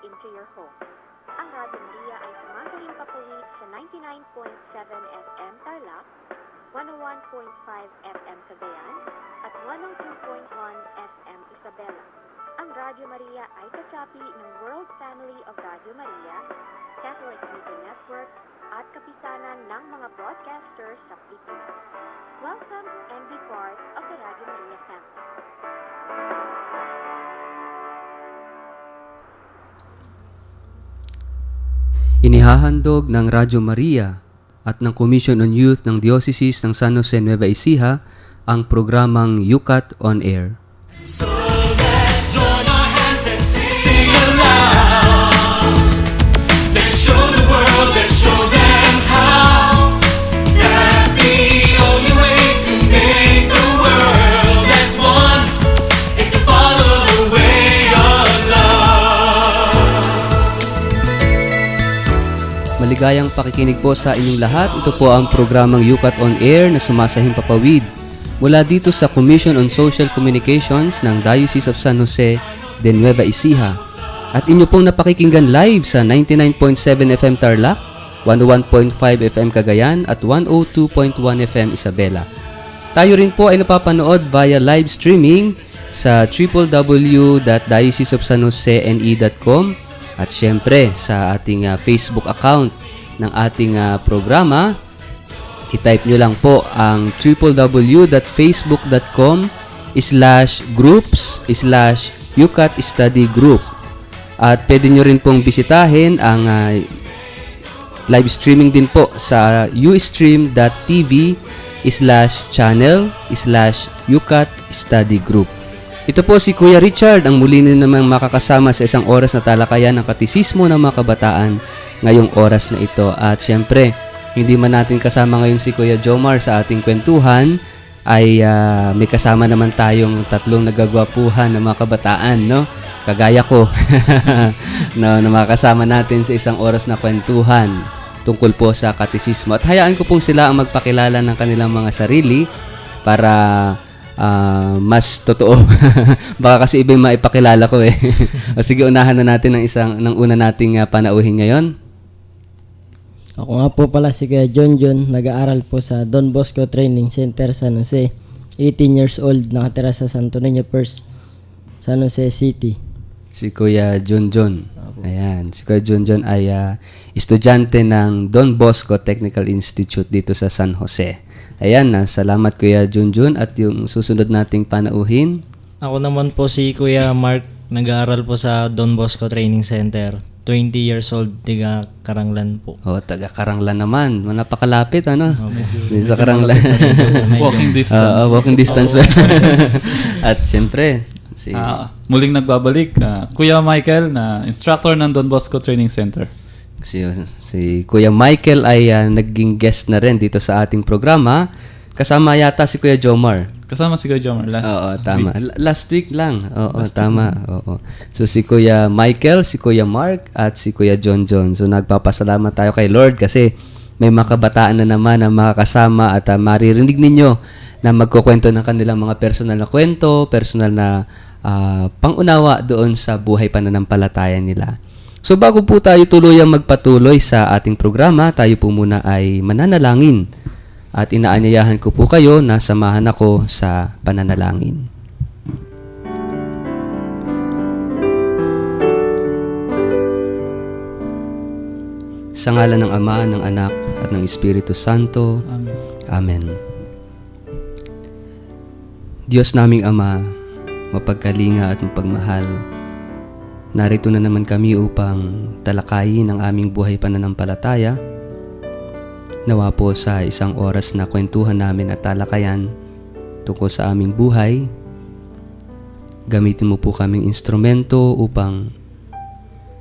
into your home. Ang Radyo Maria ay sumasahing papawid sa 99.7 FM Tarlac, 101.5 FM Cagayan, at 102.1 FM Isabela. Ang Radyo Maria ay kasapi ng World Family of Radio Maria, Catholic Media Network, at kapisanan ng mga broadcasters sa Pilipinas. Welcome and be part of the Radio Maria family. Inihahandog ng Radyo Maria at ng Commission on Youth ng Diocese ng San Jose Nueva Ecija ang programang Yukat on Air. So let's join our hands and sing aloud. Let's show the world, let's show them how that the only way to make the world as one is to follow the way of love. Maligayang pakikinig po sa inyong lahat. Ito po ang programang Yukat on Air na sumasahing papawid mula dito sa Commission on Social Communications ng Diocese of San Jose de Nueva Ecija. At inyo pong napakikinggan live sa 99.7 FM Tarlac, 101.5 FM Cagayan at 102.1 FM Isabela. Tayo rin po ay napapanood via live streaming sa www.dioceseofsanjosene.com at syempre sa ating Facebook account ng ating programa. I-type nyo lang po ang www.facebook.com/groups/Yukat Study Group. At pwede nyo rin pong bisitahin ang live streaming din po sa ustream.tv/channel/Yukat Study Group. Ito po si Kuya Richard, ang muli na namang makakasama sa isang oras na talakayan ng katisismo ng mga kabataan ngayong oras na ito. At syempre, hindi man natin kasama ngayon si Kuya Jomar sa ating kwentuhan, ay may kasama naman tayong tatlong nagagwapuhan na mga kabataan, no? Kagaya ko, no, na makakasama natin sa isang oras na kwentuhan tungkol po sa katisismo. At hayaan ko pong sila ang magpakilala ng kanilang mga sarili para mas totoo. Baka kasi iba yung maipakilala ko eh. O sige, unahan na natin ng una nating panauhin ngayon. Ako nga po pala si Kuya John, nag-aaral po sa Don Bosco Training Center, San Jose. 18 years old, nakatira sa Santo Niño First, San Jose City. Si Kuya John. Ayan, si Kuya John ay estudyante ng Don Bosco Technical Institute dito sa San Jose. Ayan, salamat Kuya John. At yung susunod nating panauhin. Ako naman po si Kuya Mark, nag-aaral po sa Don Bosco Training Center. 20 years old, taga Karanglan po. Taga Karanglan naman. Napakalapit, ano? Okay. Sa Karanglan. Walking distance. Walking distance. At syempre, muling nagbabalik, Kuya Michael, na instructor ng Don Bosco Training Center. Si Kuya Michael ay naging guest na rin dito sa ating programa. Kasama yata si Kuya Jomar. Kasama si Kuya Jomar tama. week. Last week lang. Tama. So si Kuya Michael, si Kuya Mark, at si Kuya John. So nagpapasalamat tayo kay Lord kasi may makabataan na naman ang makakasama at maririnig ninyo na magkukwento ng kanilang mga personal na kwento, personal na pangunawa doon sa buhay pananampalataya nila. So bago po tayo tuluyang magpatuloy sa ating programa, tayo po muna ay mananalangin. At inaanyayahan ko po kayo na samahan ako sa pananalangin. Sa ngalan ng Ama, ng Anak, at ng Espiritu Santo. Amen. Amen. Diyos naming Ama, mapagkalinga at mapagmahal, narito na naman kami upang talakayin ang aming buhay pananampalataya. Nawa po sa isang oras na kwentuhan namin at talakayan tungkol sa aming buhay, gamitin mo po kaming instrumento upang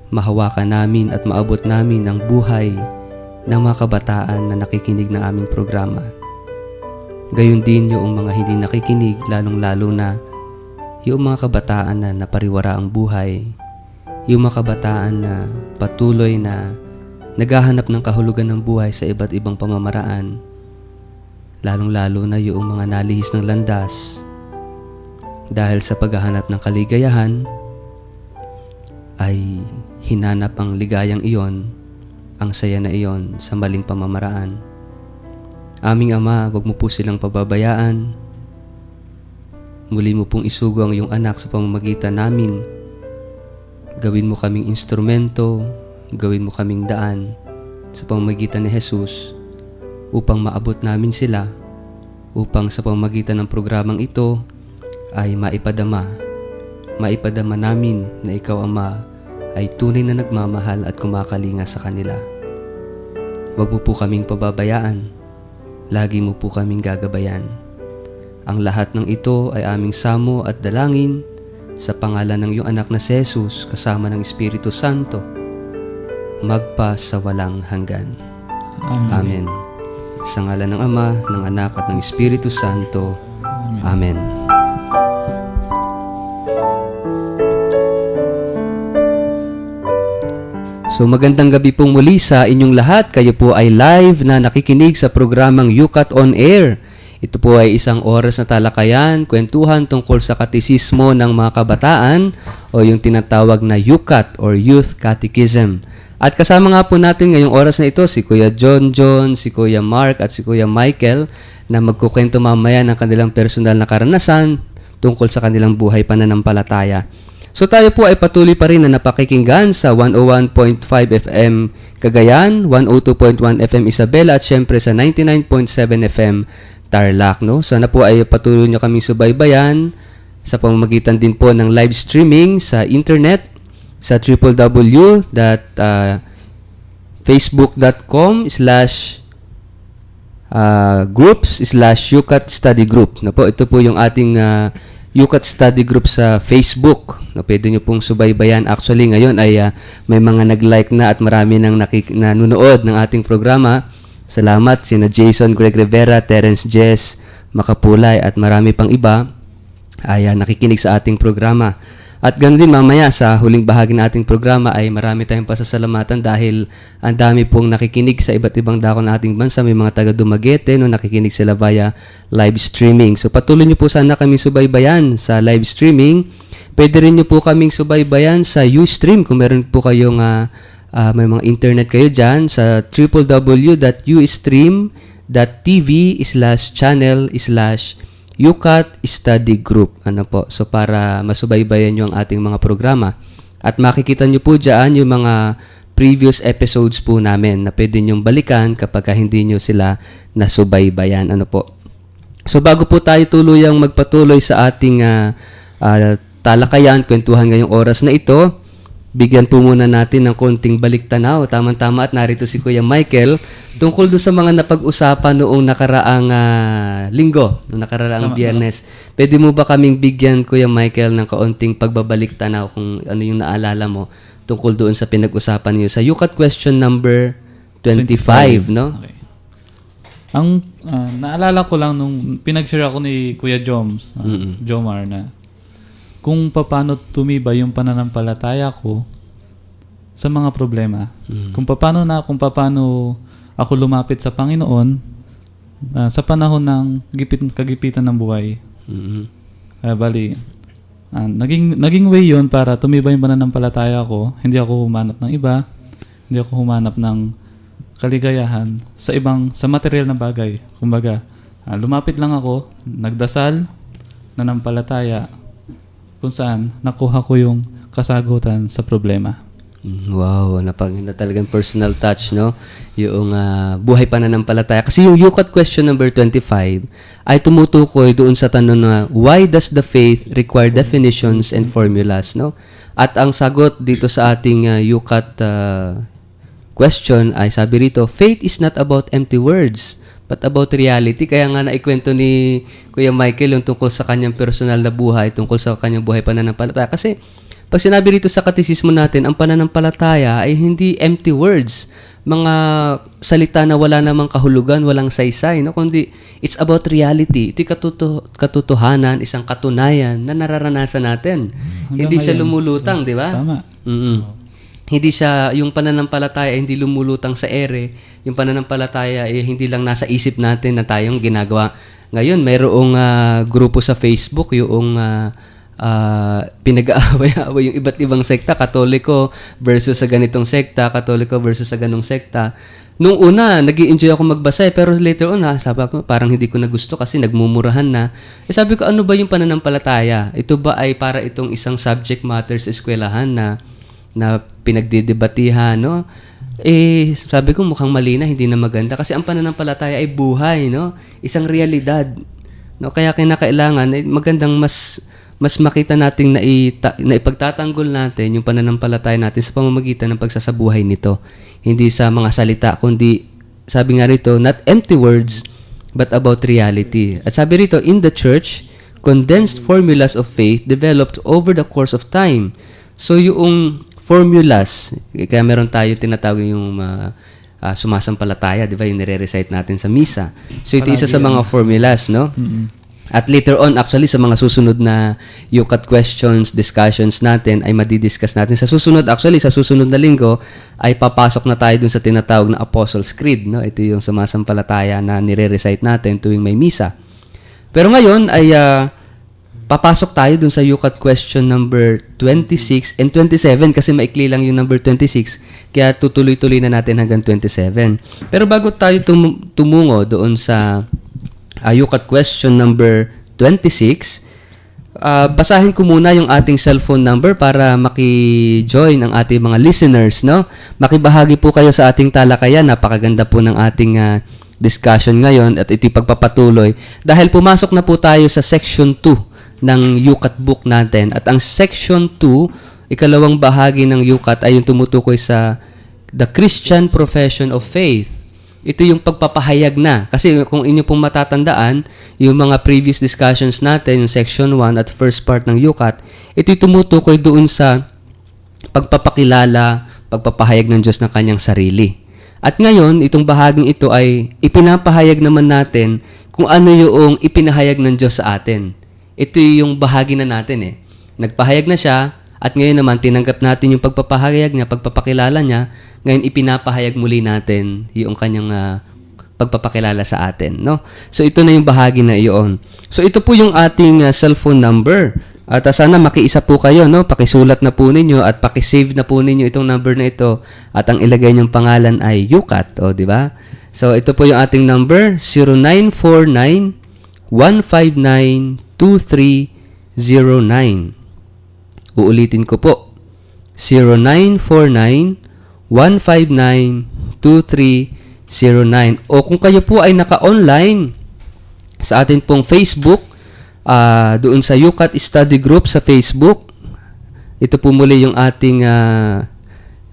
mahawakan namin at maabot namin ang buhay ng mga kabataan na nakikinig ng aming programa. Gayon din yung mga hindi nakikinig, lalong-lalo na yung mga kabataan na napariwara ang buhay, yung mga kabataan na patuloy na naghahanap ng kahulugan ng buhay sa iba't ibang pamamaraan, lalong-lalo na yung mga nalihis ng landas dahil sa paghahanap ng kaligayahan ay hinanap ang ligayang iyon, ang saya na iyon sa maling pamamaraan. Aming Ama, huwag mo po silang pababayaan. Muli mo pong isugo ang iyong anak sa pamamagitan namin. Gawin mo kaming instrumento, gawin mo kaming daan sa pamamagitan ni Jesus upang maabot namin sila, upang sa pamamagitan ng programang ito ay maipadama namin na ikaw, Ama, ay tunay na nagmamahal at kumakalinga sa kanila. Huwag mo po kaming pababayaan, lagi mo po kaming gagabayan. Ang lahat ng ito ay aming samo at dalangin sa pangalan ng iyong anak na si Jesus kasama ng Espiritu Santo, magpa sa walang hanggan. Amen. Sa ngalan ng Ama, ng Anak at ng Espiritu Santo. Amen. So magandang gabi pong muli sa inyong lahat. Kayo po ay live na nakikinig sa programang UCAT On Air. Ito po ay isang oras na talakayan, kwentuhan tungkol sa katisismo ng mga kabataan o yung tinatawag na UCAT or Youth Catechism. At kasama nga po natin ngayong oras na ito si Kuya John, si Kuya Mark at si Kuya Michael na magkukwento mamaya ng kanilang personal na karanasan tungkol sa kanilang buhay pananampalataya. So tayo po ay patuloy pa rin na napakikinggan sa 101.5 FM Cagayan, 102.1 FM Isabela at syempre sa 99.7 FM Tarlac, no? Sana po ay patuloy nyo kaming subaybayan sa pamamagitan din po ng live streaming sa internet sa www.facebook.com/groups/UCAT Study Group. No po, ito po yung ating UCAT Study Group sa Facebook. No, pwede nyo pong subaybayan. Actually, ngayon ay may mga nag-like na at marami nang nanonood ng ating programa. Salamat sina Jason Greg Rivera, Terence Jess, Makapulay at marami pang iba ay nakikinig sa ating programa. At ganoon din mamaya sa huling bahagi ng ating programa ay marami tayong pasasalamatan dahil ang dami pong nakikinig sa iba't ibang dako ng ating bansa. May mga taga Dumaguete no, nakikinig sila via live streaming. So patuloy niyo po sana kami subaybayan sa live streaming. Pwede rin niyo po kaming subaybayan sa Ustream kung meron po kayong may mga internet kayo dyan sa www.ustream.tv/channel/UCAT Study Group. Ano po? So para masubaybayan nyo ang ating mga programa. At makikita nyo po dyan yung mga previous episodes po namin na pwede nyong balikan kapag hindi nyo sila nasubaybayan. Ano po? So bago po tayo tuluyang magpatuloy sa ating talakayan, kwentuhan ngayong oras na ito, bigyan po muna natin ng konting balik-tanaw. Tama-tama at narito si Kuya Michael tungkol doon sa mga napag-usapan noong nakaraang linggo, noong nakaraang Biyernes. Pwede mo ba kaming bigyan, Kuya Michael, ng kaunting pagbabalik-tanaw kung ano yung naalala mo tungkol doon sa pinag-usapan niyo sa UCAT question number 25, no? Okay. Ang naalala ko lang nung pinag-share ako ni Kuya Jomar na kung paano tumibay yung pananampalataya ko sa mga problema. Kung paano ako lumapit sa Panginoon sa panahon ng kagipitan ng buhay. Naging way yun para tumibay yung pananampalataya ko. Hindi ako humanap ng iba. Hindi ako humanap ng kaligayahan sa material na bagay. Kumbaga, lumapit lang ako, nagdasal, nanampalataya, kung saan nakuha ko yung kasagutan sa problema. Wow, napaganda talagang personal touch, no? Yung buhay pananampalataya. Kasi yung UCAT question number 25 ay tumutukoy doon sa tanong na why does the faith require definitions and formulas, no? At ang sagot dito sa ating UCAT question ay sabi rito, faith is not about empty words but about reality. Kaya nga naikwento ni Kuya Michael yung tungkol sa kanyang personal na buhay, tungkol sa kanyang buhay pananampalataya. Kasi pag sinabi rito sa katisismo natin, ang pananampalataya ay hindi empty words, mga salita na wala namang kahulugan, walang saysay, no? Kundi it's about reality. Ito'y katotohanan, isang katunayan na nararanasan natin. Hindi siya lumulutang, di ba? Tama. Hindi siya, yung pananampalataya hindi lumulutang sa ere. Yung pananampalataya hindi lang nasa isip natin na tayong ginagawa. Ngayon, mayroong grupo sa Facebook, yung pinag-aaway-aaway yung iba't ibang sekta, Katoliko versus sa ganitong sekta, Katoliko versus sa ganong sekta. Nung una, nag-i-enjoy ako magbasa pero later on, sabi ko, parang hindi ko na gusto kasi nagmumurahan na. Sabi ko, ano ba yung pananampalataya? Ito ba ay para itong isang subject matter sa eskwelahan na pinagdidebatihan, no? Sabi ko, mukhang mali na, hindi na maganda. Kasi ang pananampalataya ay buhay, no? Isang realidad. No? Kaya kinakailangan, magandang mas makita nating na ipagtatanggol natin yung pananampalataya natin sa pamamagitan ng pagsasabuhay nito. Hindi sa mga salita, kundi, sabi nga rito, not empty words, but about reality. At sabi rito, in the church, condensed formulas of faith developed over the course of time. So, yung formulas, kaya meron tayo tinatawag yung sumasampalataya, di ba? Yung nire-recite natin sa misa. So, ito isa sa mga formulas, no? At later on, actually, sa mga susunod na UCAT questions, discussions natin, ay madidiscuss natin. Sa susunod na linggo, ay papasok na tayo dun sa tinatawag na Apostles' Creed. No? Ito yung sumasampalataya na nire-recite natin tuwing may misa. Pero ngayon, ay papasok tayo dun sa UCAT question number 26 and 27 kasi maikli lang yung number 26. Kaya tutuloy-tuloy na natin hanggang 27. Pero bago tayo tumungo doon sa UCAT question number 26, basahin ko muna yung ating cellphone number para maki-join ang ating mga listeners, no? Makibahagi po kayo sa ating talakayan. Napakaganda po ng ating discussion ngayon at ito'y pagpapatuloy dahil pumasok na po tayo sa section 2 ng UCAT book natin. At ang section 2, ikalawang bahagi ng UCAT ay yung tumutukoy sa the Christian profession of faith. Ito yung pagpapahayag na. Kasi kung inyo pong matatandaan, yung mga previous discussions natin, yung section 1 at first part ng UCAT, ito'y tumutukoy doon sa pagpapakilala, pagpapahayag ng Diyos ng kanyang sarili. At ngayon, itong bahaging ito ay ipinapahayag naman natin kung ano yung ipinahayag ng Diyos sa atin. Ito yung bahagi na natin Nagpahayag na siya, at ngayon naman, tinanggap natin yung pagpapahayag niya, pagpapakilala niya, ngayon ipinapahayag muli natin yung kanyang pagpapakilala sa atin, no? So, ito na yung bahagi na iyon. So, ito po yung ating cellphone number. At sana makiisa po kayo, no? Pakisulat na po ninyo at pakisave na po ninyo itong number na ito. At ang ilagay niyong pangalan ay UCAT, di ba? So, ito po yung ating number, 0949-159-2309. Uulitin ko po, 0949-159-2309. O kung kayo po ay naka-online sa atin pong Facebook, doon sa UCAT Study Group sa Facebook, ito po muli yung ating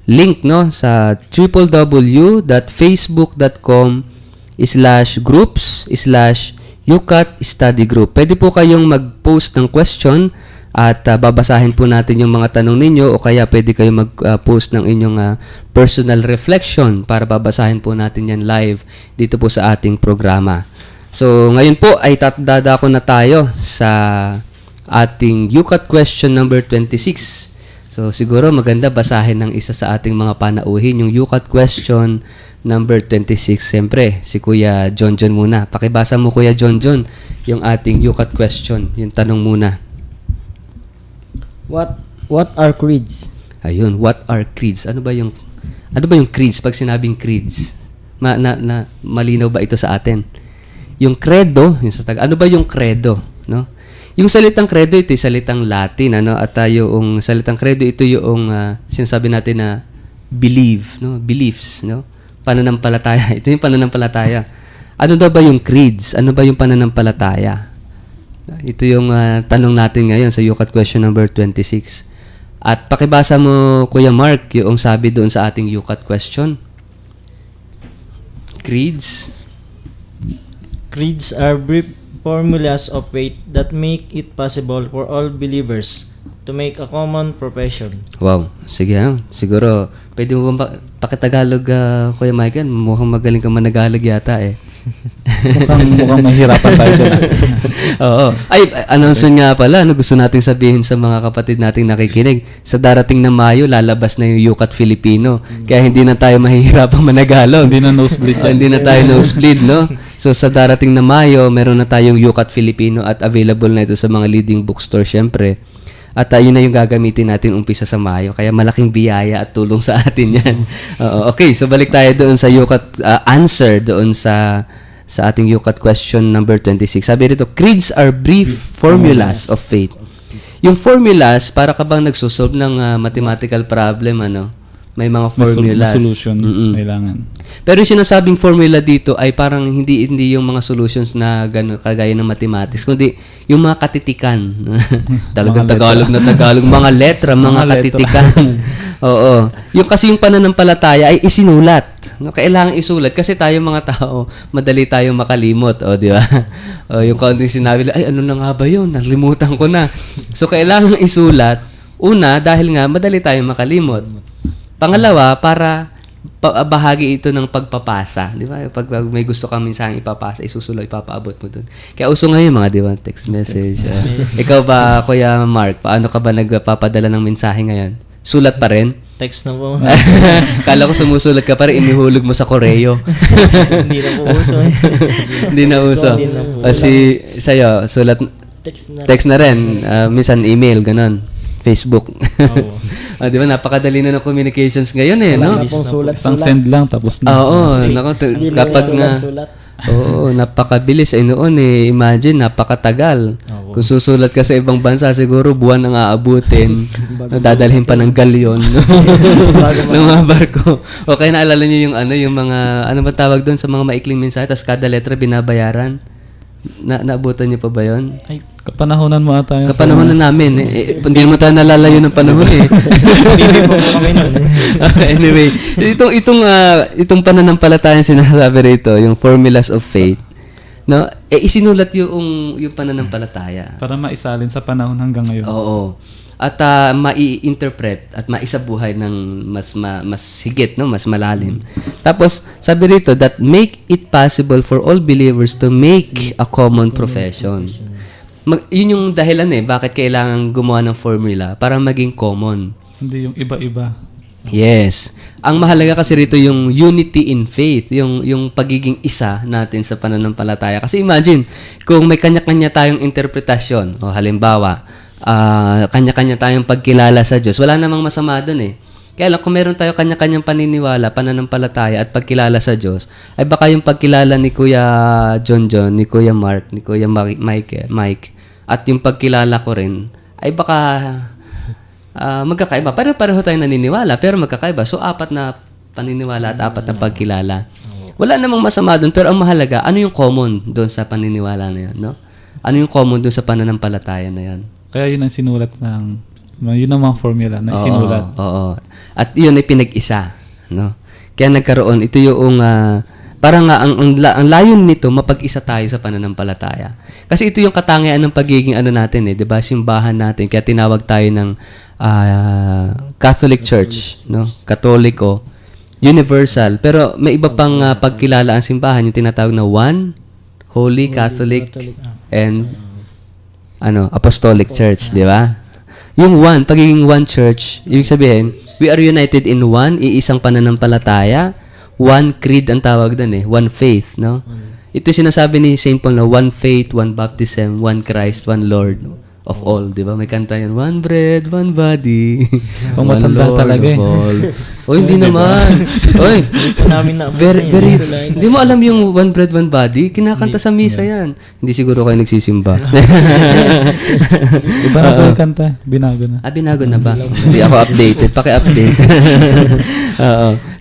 link, no, sa www.facebook.com/groups/UCAT Study Group. Pwede po kayong mag-post ng question at babasahin po natin yung mga tanong ninyo o kaya pwede kayo mag-post ng inyong personal reflection para babasahin po natin yan live dito po sa ating programa. So, ngayon po ay dadako na tayo sa ating UCAT question number 26. So, siguro maganda basahin ng isa sa ating mga panauhin yung UCAT question number 26. Siyempre, si Kuya John muna. Pakibasa mo, Kuya John, yung ating UCAT question. Yung tanong muna. What are creeds? Ayun, what are creeds? Ano ba yung creeds? Pag sinabing creeds, malinaw ba ito sa atin? Yung credo, ano ba yung credo, no? Yung salitang credo, ito yung salitang Latin, ano? At yung salitang credo, ito yung sinasabi natin na believe, no? Beliefs, no? Pananampalataya. Ito yung pananampalataya. Ano daw ba yung creeds? Ano ba yung pananampalataya? Ito yung tanong natin ngayon sa UCAT question number 26. At pakibasa mo, Kuya Mark, yung sabi doon sa ating UCAT question. Creeds. Creeds are brief formulas of faith that make it possible for all believers to make a common profession. Wow. Sige, siguro, pwede mo ba pakitagalog, Kuya Michael? Mukhang magaling ka managalog yata mukhang mahirapan tayo dyan. Oo. Ay, announcement nga pala, gusto nating sabihin sa mga kapatid nating nakikinig. Sa darating na Mayo, lalabas na yung UCAT Filipino. Kaya hindi na tayo mahihirapang managalog. Hindi na nosebleed dyan. Hindi na tayo nosebleed, no? So, sa darating na Mayo, meron na tayong UCAT Filipino at available na ito sa mga leading bookstore, syempre. At yun na yung gagamitin natin umpisa sa Mayo. Kaya malaking biyaya at tulong sa atin yan. Okay, so balik tayo doon sa yukat answer doon sa ating yukat question number 26. Sabi rito, creeds are brief formulas of faith. Yung formulas, para ka bang nagsosolve ng mathematical problem, may mga formulas. Solution kailangan. Pero yung sinasabing formula dito ay parang hindi yung mga solutions na kagaya ng mathematics, kundi yung mga katitikan. Talagang Tagalog na Tagalog. Mga letra, mga katitikan. Oo. Yung pananampalataya ay isinulat. Kailangan isulat kasi tayo mga tao, madali tayong makalimot. O, di ba? Yung kaunting sinabi, ay ano na nga ba yun? Nalimutan ko na. So, kailangan isulat. Una, dahil nga madali tayong makalimot. Pangalawa, para bahagi ito ng pagpapasa. Di ba? Pag may gusto kang mensaheng ipapasa, isusulat, ipapaabot mo dun. Kaya uso ngayon mga, di ba? Text message. Ikaw ba, Kuya Mark, paano ka ba nagpapadala ng mensahe ngayon? Sulat pa rin? Text na po. Kala ko sumusulat ka pa rin, inihulog mo sa koreo. Hindi na po uso eh. Hindi na uso. Kasi sa'yo, sulat, text na rin. Minsan email, ganon. Facebook. Di ba, napakadali na ng communications ngayon no? Isang send lang, tapos na. Oo, kapag nga, napakabilis. Noon imagine, napakatagal. Kung susulat ka sa ibang bansa, siguro buwan ang aabutin. Dadalhin pa ng galyon. Ng mga barko. O kaya naalala niyo yung mga, ano ba tawag doon sa mga maikling mensahe, tapos kada letra binabayaran. Naabutan niyo pa ba yun? Ay, kapanahonan mo ata yun. Kapanahonan namin. Hindi mo tayo nalalayo ng panahon Anyway, itong pananampalataya sinasabi rito, yung formulas of faith, no? Isinulat yung pananampalataya. Para maisalin sa panahon hanggang ngayon. Oo. At mai-interpret at maisabuhay ng mas higit, no, mas malalim. Tapos sabi rito that make it possible for all believers to make a common profession. Yun yung dahilan bakit kailangan gumawa ng formula para maging common. Hindi yung iba-iba. Yes. Ang mahalaga kasi rito yung unity in faith, yung pagiging isa natin sa pananampalataya. Kasi imagine, kung may kanya-kanya tayong interpretasyon, o halimbawa, kanya-kanya tayong pagkilala sa Diyos, wala namang masama doon Kaya lang, kung meron tayo kanya-kanyang paniniwala, pananampalataya at pagkilala sa Diyos, ay baka yung pagkilala ni Kuya John, ni Kuya Mark, ni Kuya Mike, at yung pagkilala ko rin, ay baka magkakaiba. Pareho tayo naniniwala, pero magkakaiba. So, 4 na paniniwala at 4 na pagkilala. Wala namang masama doon, pero ang mahalaga, ano yung common doon sa paniniwala na yan, no? Ano yung common doon sa pananampalataya na yan? Kaya yun ang sinulat yun ang mga formula na sinulat. Oo. At yun ay pinag-isa, no? Kaya nagkaroon, ito yung, parang nga, ang layon nito, mapag-isa tayo sa pananampalataya. Kasi ito yung katangian ng pagiging natin, di ba? Simbahan natin. Kaya tinawag tayo ng Catholic Church, no? Katoliko, universal. Pero may iba pang pagkilala ang simbahan, yung tinatawag na one, Holy Catholic, and Apostolic Church, di ba? Yung pagiging one church, ibig sabihin, we are united in one, iisang pananampalataya, one creed ang tawag doon one faith, no? Ito sinasabi ni St. Paul na one faith, one baptism, one Christ, one Lord of all, di ba? May kanta yan, one bread, one body, Kung one matanda Lord talaga of all. Hindi naman. Hindi mo alam yung one bread, one body? Kinakanta sa misa yan. Hindi siguro kayo nagsisimba. Iba na ba yung kanta? Binago na. Binago na ba? Hindi ako updated. Paki-update.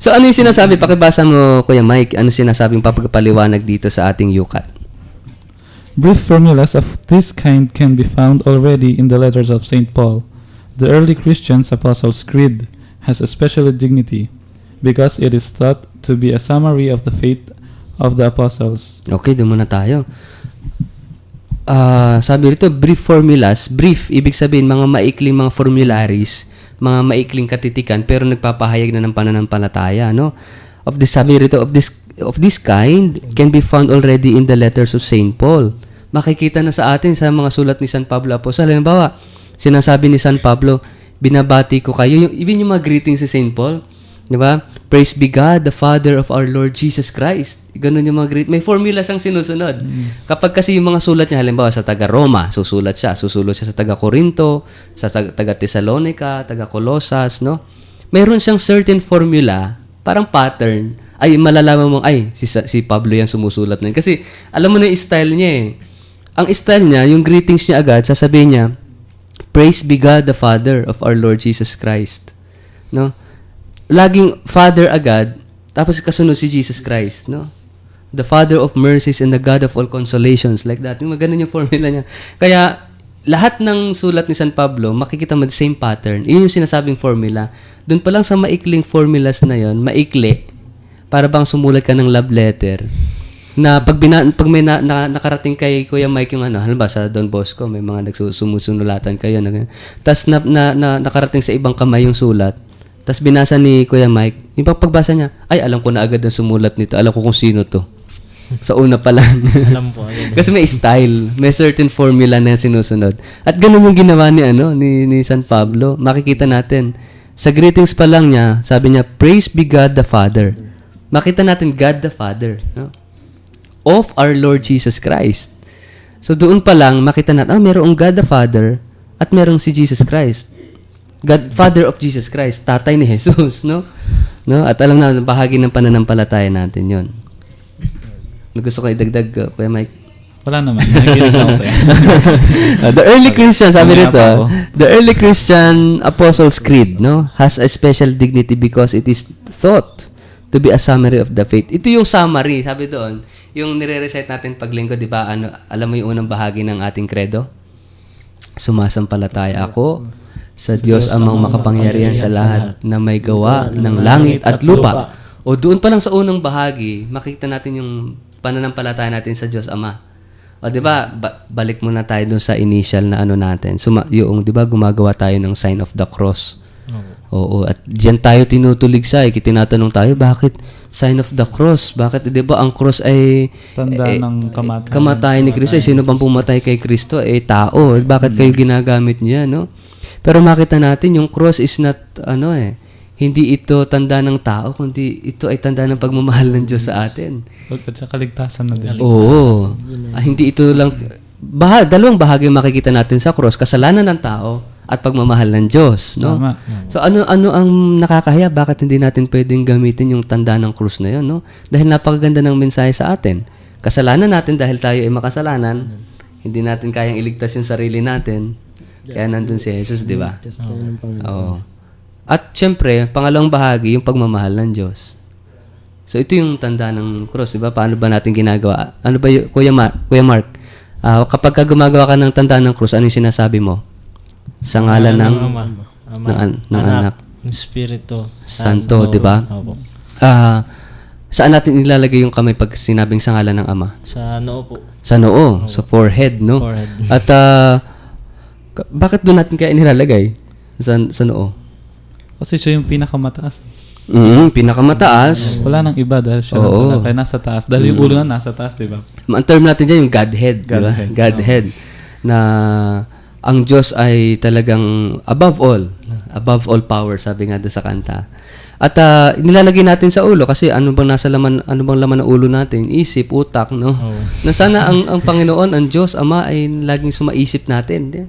So, ano yung sinasabi? Pakibasa mo, Kuya Mike. Ano sinasabing papagpaliwanag dito sa ating yukat? Brief formulas of this kind can be found already in the letters of St. Paul. The early Christians' Apostles' Creed has a special dignity because it is thought to be a summary of the faith of the apostles. Okay, doon muna tayo. Sabi rito, brief formulas. Brief, ibig sabihin, mga maikling mga formularies, mga maikling katitikan, pero nagpapahayag na ng pananampalataya, no? Sabi rito, of this kind can be found already in the letters of St. Paul. Makikita na sa atin sa mga sulat ni San Pablo Apostol. Halimbawa, sinasabi ni San Pablo, binabati ko kayo. Even yung mga greetings si St. Paul, Di ba? Praise be God, the Father of our Lord Jesus Christ. Ganun yung mga great. May formula siyang sinusunod. Kapag kasi yung mga sulat niya, halimbawa sa taga-Roma, susulat siya sa taga-Corinto, sa taga-Thessalonica, taga-Colosas, no? Mayroon siyang certain formula, parang pattern, ay malalaman mong, ay, si Pablo yan sumusulat na yun. Kasi, alam mo na yung style niya eh. Ang style niya, yung greetings niya agad, sasabihin niya, praise be God, the Father of our Lord Jesus Christ. No? Laging Father agad, tapos kasunod si Jesus Christ, no? The Father of mercies and the God of all consolations, like that. Yung ganun yung formula niya. Kaya, lahat ng sulat ni San Pablo, makikita mo the same pattern. Iyon yung sinasabing formula. Doon pa lang sa maikling formulas na yon, maikli, para bang sumulat ka ng love letter, na pag may nakarating kay Kuya Mike yung halimbawa sa Don Bosco, may mga nagsusunulatan kayo. Tapos nakarating sa ibang kamay yung sulat. Tapos binasa ni Kuya Mike, yung pagbasa niya, ay, alam ko na agad ang sumulat nito. Alam ko kung sino to. Sa una pa lang. Alam po. Kasi may style. May certain formula na sinusunod. At ganun yung ginawa ni San Pablo. Makikita natin. Sa greetings pa lang niya, sabi niya, praise be God the Father. Makita natin God the Father. No? Of our Lord Jesus Christ. So doon pa lang, makita natin, merong God the Father at merong si Jesus Christ. God, Father of Jesus Christ, tatay ni Jesus, no? At alam na, bahagi ng pananampalataya natin yon. Gusto ko idagdag, Kuya Mike? Wala naman. Nakikinig ako sa'yo. The early Christian, sabi nito, the early Christian Apostles' Creed, no, has a special dignity because it is thought to be a summary of the faith. Ito yung summary, sabi doon, yung nire-recite natin paglinggo, di ba? Alam mo yung unang bahagi ng ating credo? Sumasampalataya ako sa Diyos amang makapangyarihan sa lahat na may gawa ng langit at lupa. O doon pa lang sa unang bahagi, makita natin yung pananampalataya natin sa Diyos Ama. O di ba, balik muna tayo doon sa initial na natin. Yung di ba gumagawa tayo ng sign of the cross. Oo, at diyan tayo tinutuligsa, tinatanong tayo, bakit sign of the cross? Bakit, di ba, ang cross ay Tanda ng kamatayan ni Kristo. Sino bang pumatay kay Kristo? Tao. Bakit kayo ginagamit niya, no? Pero makita natin, yung cross is not, hindi ito tanda ng tao, kundi ito ay tanda ng pagmamahal ng Diyos sa atin. At sa kaligtasan na din. Oo. Hindi ito lang, dalawang bahagi makikita natin sa cross, kasalanan ng tao at pagmamahal ng Diyos, no? Tama. So ano ang nakakahiya? Bakit hindi natin pwedeng gamitin yung tanda ng krus na yun, no? Dahil napakaganda ng mensahe sa atin. Kasalanan natin dahil tayo ay makasalanan, hindi natin kayang iligtas yung sarili natin. Kaya nandun si Jesus, di ba? Oo. At syempre, pangalawang bahagi, yung pagmamahal ng Diyos. So ito yung tanda ng cross, di ba? Paano ba natin ginagawa? Ano ba yung, Kuya Mark, kapag gumagawa ka ng tanda ng cross, ano yung sinasabi mo? Sa ngalan ng anak, ng Espiritu Santo, di ba? Opo. Saan natin ilalagay yung kamay pag sinabing sa ngalan ng Ama? Sa noo po. Sa noo, sa forehead, no? Forehead. At bakit doon natin kaya inilalagay? Sa noo? Kasi siya yung pinakamataas. Pinakamataas. Wala nang iba dahil siya kaya nasa taas. Dahil yung ulo na nasa taas, di ba? Ang term natin dyan yung Godhead, di ba? Godhead. Na ang Diyos ay talagang above all power, sabi nga doon sa kanta. At nilalagay natin sa ulo kasi ano bang laman ng ulo natin? Isip, utak, no? Na sana ang Panginoon, ang Diyos, Ama ay laging sumaisip natin, di?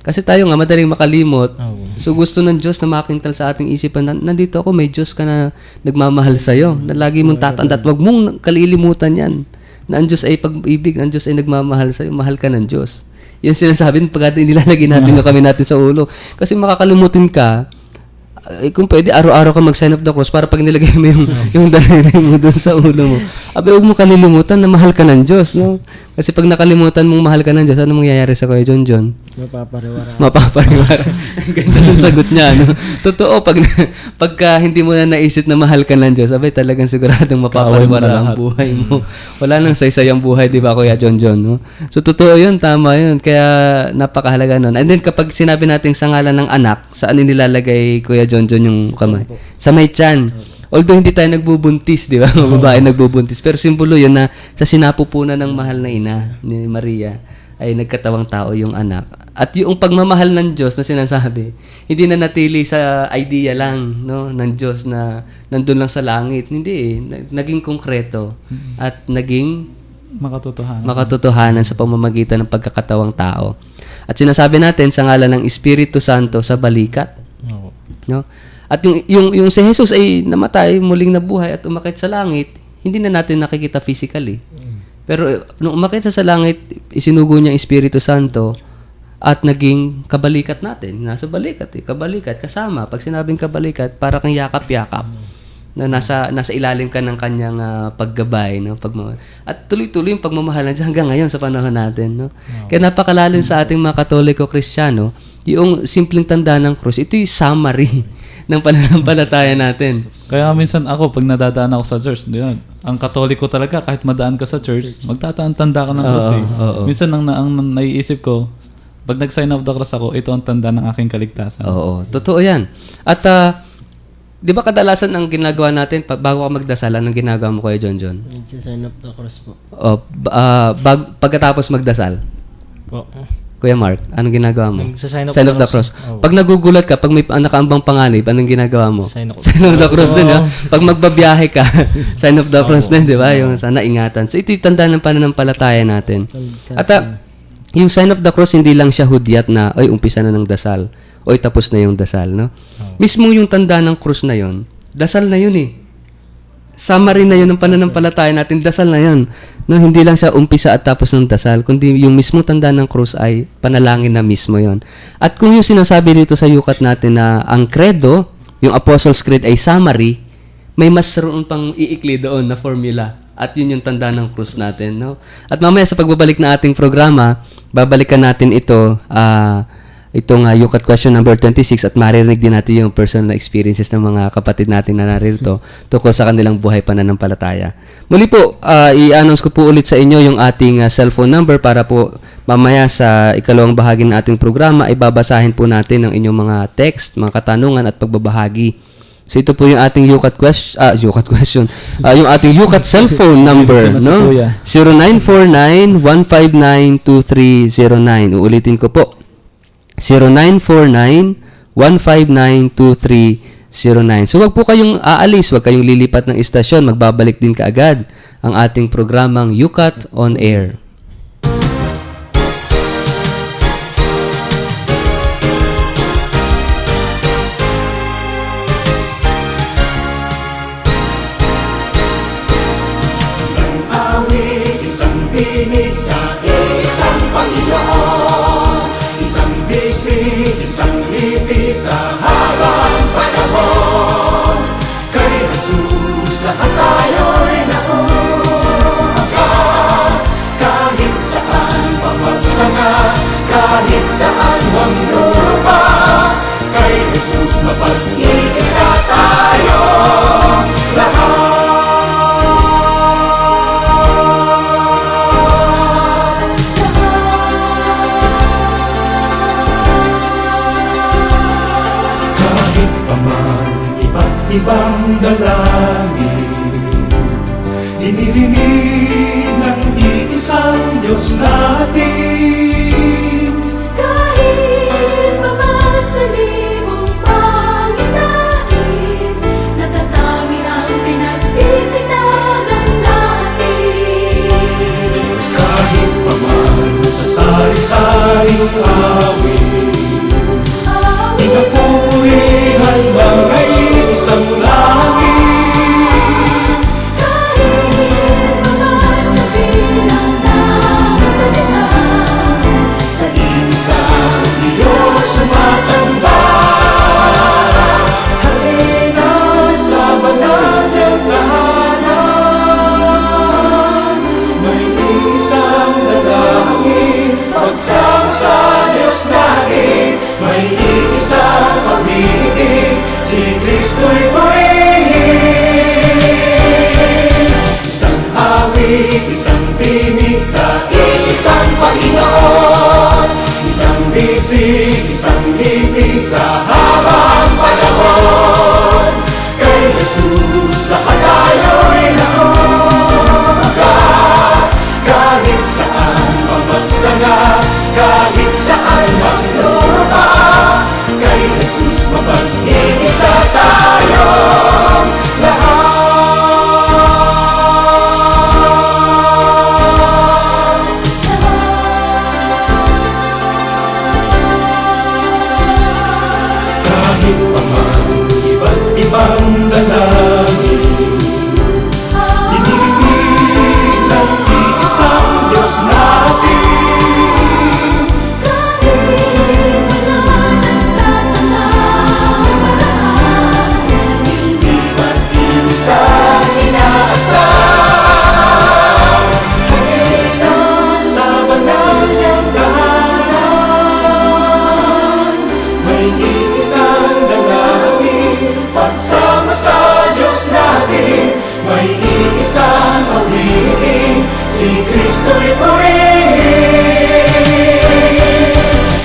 Kasi tayo nga madaling makalimot. So gusto ng Diyos na makintal sa ating isipan, nandito ako, may Diyos ka na nagmamahal sa iyo, na lagi mong tatanda at wag mong kalilimutan 'yan. Na ang Diyos ay pag-ibig, ang Diyos ay nagmamahal sa iyo, mahal ka ng Diyos. Yan sinasabi pagka nilalagay natin yung kami natin sa ulo. Kasi makakalimutin ka, kung pwede, araw-araw ka mag-sign of the cross para pag nilagay mo yung daliri mo doon sa ulo mo. Huwag mo kalilimutan na mahal ka ng Diyos, no? Kasi pag nakalimutan mong mahal ka ng Diyos, ano mangyayari sa Kuya John? Mapapariwara. Ganda ng sagot niya, no? Totoo, pagka hindi mo na naisip na mahal ka ng Diyos, talagang siguradong mapapariwara ang buhay mo. Wala nang saysay ang buhay, di ba, Kuya John, no? So, totoo yun, tama yun. Kaya, napakahalaga nun. And then, kapag sinabi natin sa ngalan ng anak, saan nilalagay, Kuya John yung kamay? Sa may tiyan. Although hindi tayo nagbubuntis, di ba? Mga babae nagbubuntis. Pero simbolo yun na sa sinapupunan ng mahal na ina ni Maria. ay nagkatawang tao yung anak. At yung pagmamahal ng Diyos na sinasabi, hindi na natili sa idea lang, no, ng Diyos na nandun lang sa langit. Hindi eh. Naging konkreto at naging makatotohanan sa pamamagitan ng pagkakatawang tao. At sinasabi natin sa ngalan ng Espiritu Santo sa balikat. No? At yung si Jesus ay namatay, muling nabuhay at umakyat sa langit, hindi na natin nakikita physically. Pero nung umakyat sa langit, isinugo niya ang Espiritu Santo at naging kabalikat natin. Nasa balikat kabalikat, kasama. Pag sinabing kabalikat, para kang yakap-yakap. Na nasa ilalim ka ng kanyang paggabay, no? At tuloy-tuloy yung pagmamahal nandiyan hanggang ngayon sa panahon natin, no? Kaya napakalalim sa ating mga Katoliko Kristiyano, yung simpleng tanda ng krus, ito yung summary ng pananampalataya natin. Kaya minsan ako, pag nadadaan ako sa church, yun, ang Katoliko talaga, kahit madaan ka sa church, magtatanda ka ng cross. Minsan ang naiisip ko, pag nag-sign of the cross ako, ito ang tanda ng aking kaligtasan. Oo, totoo yan. At di ba kadalasan ang ginagawa natin, bago ka magdasal, anong ginagawa mo, Kuya John? Nagsisign of the cross po. Pagkatapos magdasal. Po. Kuya Mark, anong ginagawa mo? Sign of the cross. Pag nagugulat ka, pag may nakaambang panganib, anong ginagawa mo? Sign of the cross din, ha? Pag magbabiyahe ka, sign of the cross din, di ba? Yung sana ingatan. So, ito yung tanda ng pananampalataya natin. At yung sign of the cross, hindi lang siya hudyat na, ay, umpisa na ng dasal. Oy, tapos na yung dasal, no? Mismo yung tanda ng krus na yon, dasal na yun eh. Summary na yun ng pananampalataya natin, dasal na yun. No, hindi lang siya umpisa at tapos ng dasal, kundi yung mismo tanda ng krus ay panalangin na mismo yon. At kung yung sinasabi dito sa yukat natin na ang credo, yung Apostles' Creed ay summary, may mas roon pang iikli doon na formula. At yun yung tanda ng krus natin, no? At mamaya sa pagbabalik na ating programa, babalikan natin ito, itong yukat question number 26 at maririnig din natin yung personal experiences ng mga kapatid natin na naririto tungkol sa kanilang buhay pananampalataya. Muli po, i-announce ko po ulit sa inyo yung ating cellphone number para po mamaya sa ikalawang bahagi ng ating programa ay babasahin po natin ang inyong mga text, mga katanungan at pagbabahagi. So ito po yung ating yukat question, yung ating yukat cellphone number, no? 0949-159-2309. Uulitin ko po. 0949-159-2309. So, wag po kayong aalis, wag kayong lilipat ng istasyon. Magbabalik din kaagad ang ating programang Yukat on Air. Isang awit, isang tinig sa isang Panginoon. Isang bisig, isang lipis sa habang panahon. Kay Jesus lahat tayo'y nauugat. Kahit saan pamagsanga, kahit saan mang lupa. Kay Jesus mapag-iisa tayo lahat. Ibang dalangin, inirinig ng iisang Diyos natin. Kahit paman sa limong pangitain, natatami ang pinagbibitagan natin. Kahit paman sa sari-saring awit, pinapurihan ng isang langit. Kahit paman sa bilang ng salita, Sa isang Diyos sumasamba. Halina sa banal na tahanan. May isang dalangin, pagsama sa Diyos natin. May isang pag-ibig, si Kristo'y purihin. Isang awit, isang tinig sa isang Panginoon. Isang bisig, isang lipis sa habang panahon. Kay Jesus lahat tayo'y nauugat. Kahit saan pamagsanga, asal halina sa banal niyang tahanan. May iisang dalangin pagsama sa Diyos natin. May iisang awitin, si Kristo'y purihin.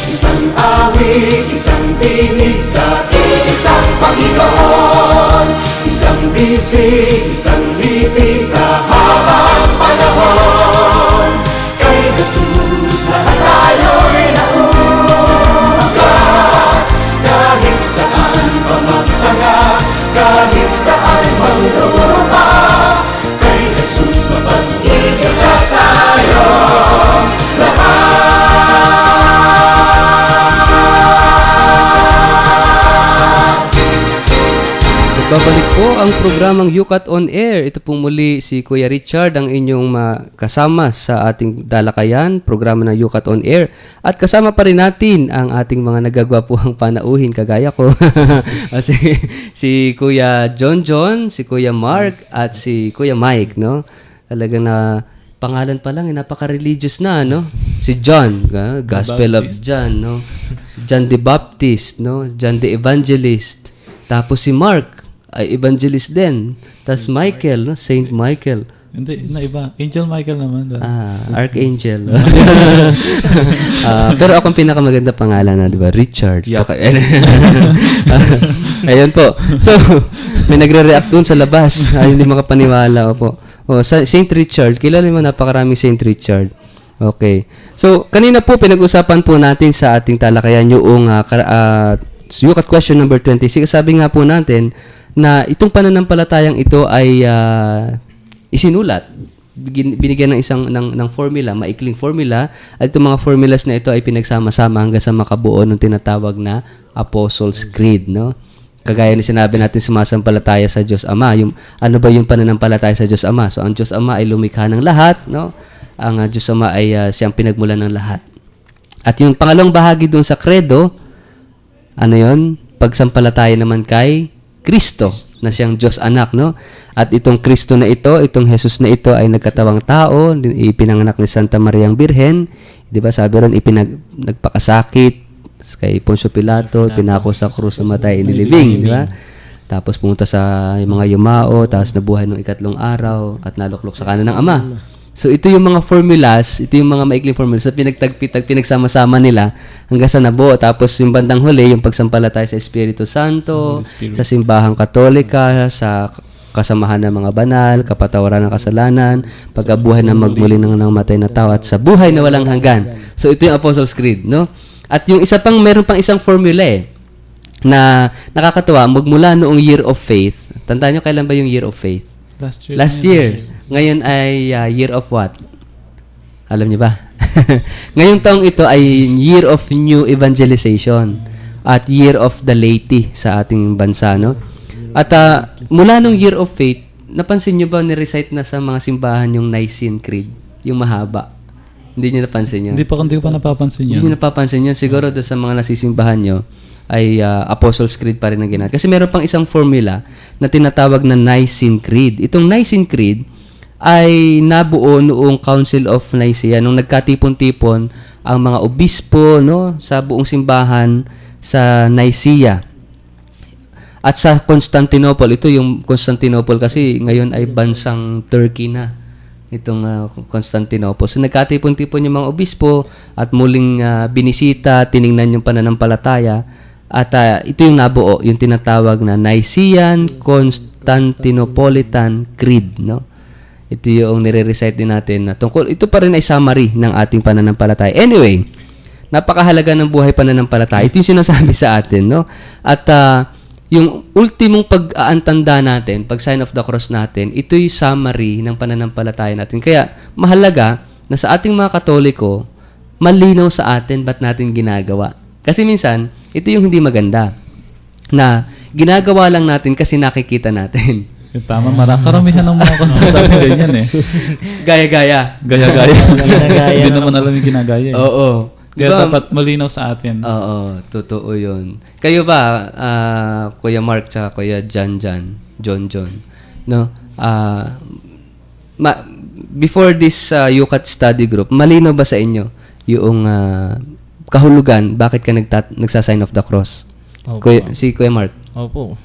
Isang awit, isang tinig sa isang Panginoon. Isang bisig, isang libis sa habang panahon. Kay Jesus lahat tayo'y nauugat. Kahit saan pa magsanga, kahit saan mang lupa, kay Jesus mapag-iisa tayo lahat. Nagbabalik po ang programang Yukat on Air. Ito pong muli si Kuya Richard, ang inyong kasama sa ating dalakayan, programa ng Yukat on Air. At kasama pa rin natin ang ating mga nagagwapuhang panauhin, kagaya ko. si Kuya John, si Kuya Mark, at si Kuya Mike, no? Talagang na pangalan pa lang, napaka-religious na, no? Si John, Gospel of John, no? John the Baptist, no? John the Evangelist. Tapos si Mark, ay evangelist din. Tapos Michael, no? Saint Michael. Hindi, na iba. Angel Michael naman. Archangel. Pero ako ang pinakamaganda pangalan na, di ba? Richard. Yup. Okay. Ayun po. So, may nagre-react dun sa labas. Ay, hindi makapaniwala. Opo. Saint Richard. Kilala mo napakaraming Saint Richard. Okay. So, kanina po pinag-usapan po natin sa ating talakayan yung Yukat question number 26. Sabi nga po natin na itong pananampalatayang ito ay isinulat, binigyan ng isang ng formula, maikling formula, at itong mga formulas na ito ay pinagsama-sama hanggang sa makabuo ng tinatawag na Apostles' Creed, no? Kagaya ni sinabi natin, sumasampalataya sa Diyos Ama. Yung ano ba yung pananampalataya sa Diyos Ama? So ang Diyos Ama ay lumikha ng lahat, no? Ang Diyos Ama ay siyang pinagmulan ng lahat. At yung pangalawang bahagi doon sa credo, ano yon? Pagsampalataya naman kay Kristo, na siyang Diyos anak, no? At itong Kristo na ito, itong Jesus na ito ay nagkatawang tao, ipinanganak ni Santa Mariang Birhen, 'di ba? Sabi ron nagpakasakit kay Poncio Pilato, pinako sa krus, namatay, inilibing, 'di ba? Tapos pumunta sa mga yumao, tapos nabuhay ng ikatlong araw at naluklok sa kanan ng Ama. So ito yung mga formulas, ito yung mga maikling formulas na pinagsama-sama nila hanggang sa nabuo. Tapos yung bandang huli, yung pagsampalataya sa Espiritu Santo, sa simbahang katolika, sa kasamahan ng mga banal, kapatawaran ng kasalanan, pag-abuhay ng magmuli ng matay na tao, at sa buhay na walang hanggan. So ito yung Apostles' Creed, no? At yung isa pang, meron pang isang formula na nakakatuwa, magmula noong Year of Faith. Tandaan nyo kailan ba yung Year of Faith? Last year. Ngayon ay year of what? Alam niyo ba? Ngayong taong ito ay year of new evangelization at year of the laity sa ating bansa, no? At mula nung year of faith, napansin niyo ba ni-recite na sa mga simbahan yung Nicene Creed, yung mahaba? Hindi niyo napansin yun? Hindi ko pa napapansin yun. Hindi niyo napapansin yun. Siguro doon sa mga nasisimbahan niyo ay Apostles' Creed pa rin ang ginagawa. Kasi meron pang isang formula na tinatawag na Nicene Creed. Itong Nicene Creed ay nabuo noong Council of Nicaea nung nagkatipon-tipon ang mga obispo, no, sa buong simbahan sa Nicaea. At sa Constantinople, ito yung Constantinople kasi ngayon ay bansang Turkey na itong Constantinople. So nagkatipon-tipon yung mga obispo at muling binisita, tiningnan yung pananampalataya. At ito yung nabuo, yung tinatawag na Nicene Constantinopolitan Creed, no? Ito yung nire-recite din natin na tungkol. Ito pa rin ay summary ng ating pananampalataya. Anyway, napakahalaga ng buhay pananampalataya. Ito yung sinasabi sa atin, no? At yung ultimong pag-aantanda natin, pag sign of the cross natin, ito yung summary ng pananampalataya natin. Kaya mahalaga na sa ating mga Katoliko, malinaw sa atin ba't natin ginagawa. Kasi minsan, ito yung hindi maganda. Na ginagawa lang natin kasi nakikita natin. Tama, karamihan ng mga kanta sa atin ganyan eh. Gaya-gaya. Hindi naman alam yung ginagaya eh. Oo. Kaya Diba? dapat malinaw sa atin. Oo, totoo yun. Kayo ba, Kuya Mark at Kuya John, no? before this UCAT study group, malino ba sa inyo yung kahulugan bakit ka nagsa-sign of the cross? Opo. Si Kuya Mark. Opo.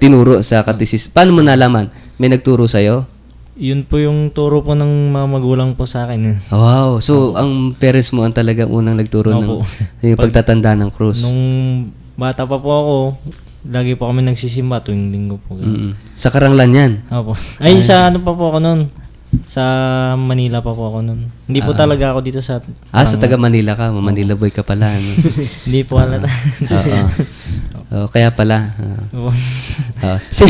Tinuro sa katesis. Paano mo nalaman? May nagturo sa'yo? Yun po yung turo po ng mga magulang po sa akin. Wow. So, ang parents mo ang talagang unang nagturo Opo. ng yung pagtatanda ng cross. Nung bata pa po ako, lagi po kami nagsisimba tuwing linggo po. Sa Karanglan yan. Opo. Ay, sa ano pa po ako nun? Sa Manila pa po ako nun. Hindi po talaga ako dito sa... Sa taga Manila ka. Manila boy ka pala. No? Hindi po halata. Oo. Kaya pala. Opo. Si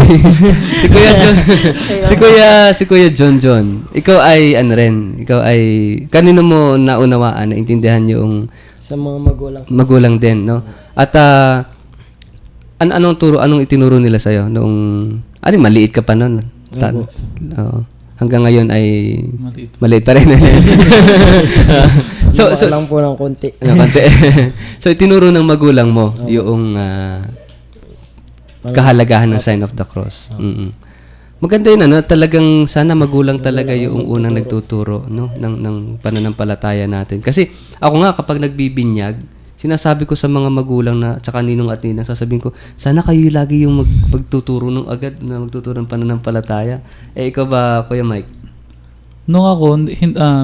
Kuya John. Ikaw ay ano rin? Ikaw ay kanino mo naunawaan, naintindihan yung Sa mga magulang. magulang din, no? At anong itinuro nila sa iyo noong maliit ka pa noon? Oo. Hanggang ngayon ay maliit pa rin. so lang po ng konti. konti. So itinuro ng magulang mo yung kahalagahan ng sign of the cross. Maganda yun, talagang sana magulang talaga yung unang nagtuturo, no, ng pananampalataya natin. Kasi ako nga kapag nagbibinyag, sinasabi ko sa mga magulang na tsaka ninong at ninang, sasabihin ko, sana kayo lagi yung magtuturo ng agad na magtuturo ng pananampalataya. Ikaw ba, Kuya Mike? Nung ako,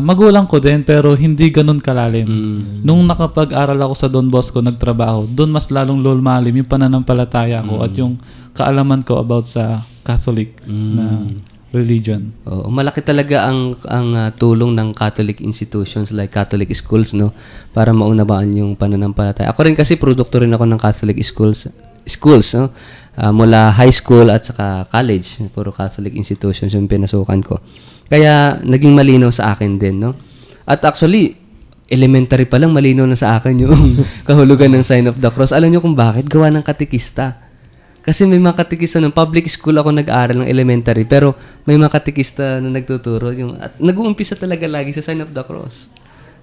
magulang ko din pero hindi ganun kalalim. Nung nakapag-aral ako sa Don Bosco, nagtrabaho, doon mas lalong lumalim yung pananampalataya ko at yung kaalaman ko about sa Catholic na religion. Malaki talaga ang tulong ng Catholic institutions like Catholic schools, no, para maunawaan yung pananampalataya. Ako rin kasi produkto rin ako ng Catholic schools, no, mula high school at saka college, puro Catholic institutions yung pinasukan ko. Kaya naging malinaw sa akin din, no. At actually, elementary pa lang malinaw na sa akin yung kahulugan ng sign of the cross. Alam niyo kung bakit? Gawa ng katekista. Kasi may mga katekista ng public school ako nag-aaral ng elementary, pero may mga katekista na nagtuturo at nag-uumpisa talaga lagi sa sign of the cross.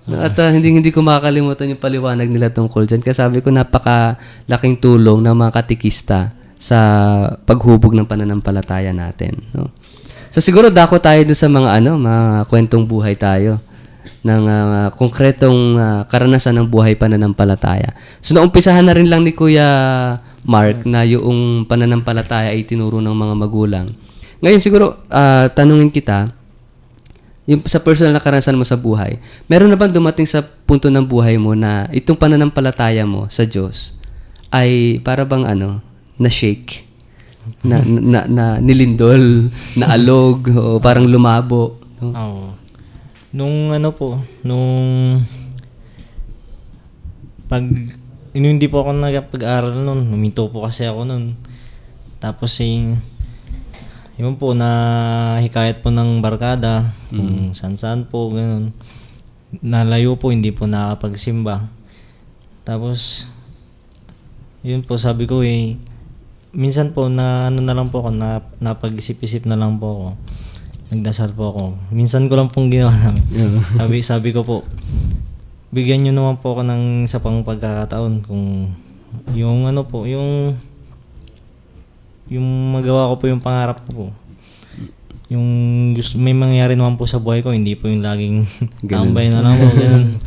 At hindi ko makakalimutan yung paliwanag nila tungkol dyan. Kasi sabi ko napakalaking tulong ng mga katekista sa paghubog ng pananampalataya natin, no? So siguro dako tayo dun sa mga mga kwentong buhay tayo ng konkretong karanasan ng buhay pananampalataya. So naumpisahan na rin lang ni Kuya Mark na yung pananampalataya ay tinuro ng mga magulang. Ngayon siguro tanungin kita, yung sa personal na karanasan mo sa buhay, meron na bang dumating sa punto ng buhay mo na itong pananampalataya mo sa Diyos ay para bang na-shake? Na nilindol, na alog, o parang lumabo? No? Oo. Nung hindi po ako nagpag-aral nun, huminto po kasi ako nun. Tapos yun po, na hikayat po ng barkada, kung saan-saan po, ganun. Nalayo po, hindi po nakapagsimba. Tapos, yun po, sabi ko minsan po na na lang po ako, napag-isip-isip na lang po ako. Nagdasal po ako. Minsan ko lang pong ginawa namin. Sabi ko po, bigyan nyo naman po ako ng isa pang pagkakataon kung yung yung magawa ko po yung pangarap ko po. Yung may mangyari naman po sa buhay ko, hindi po yung laging tambay na lang po. Ganun.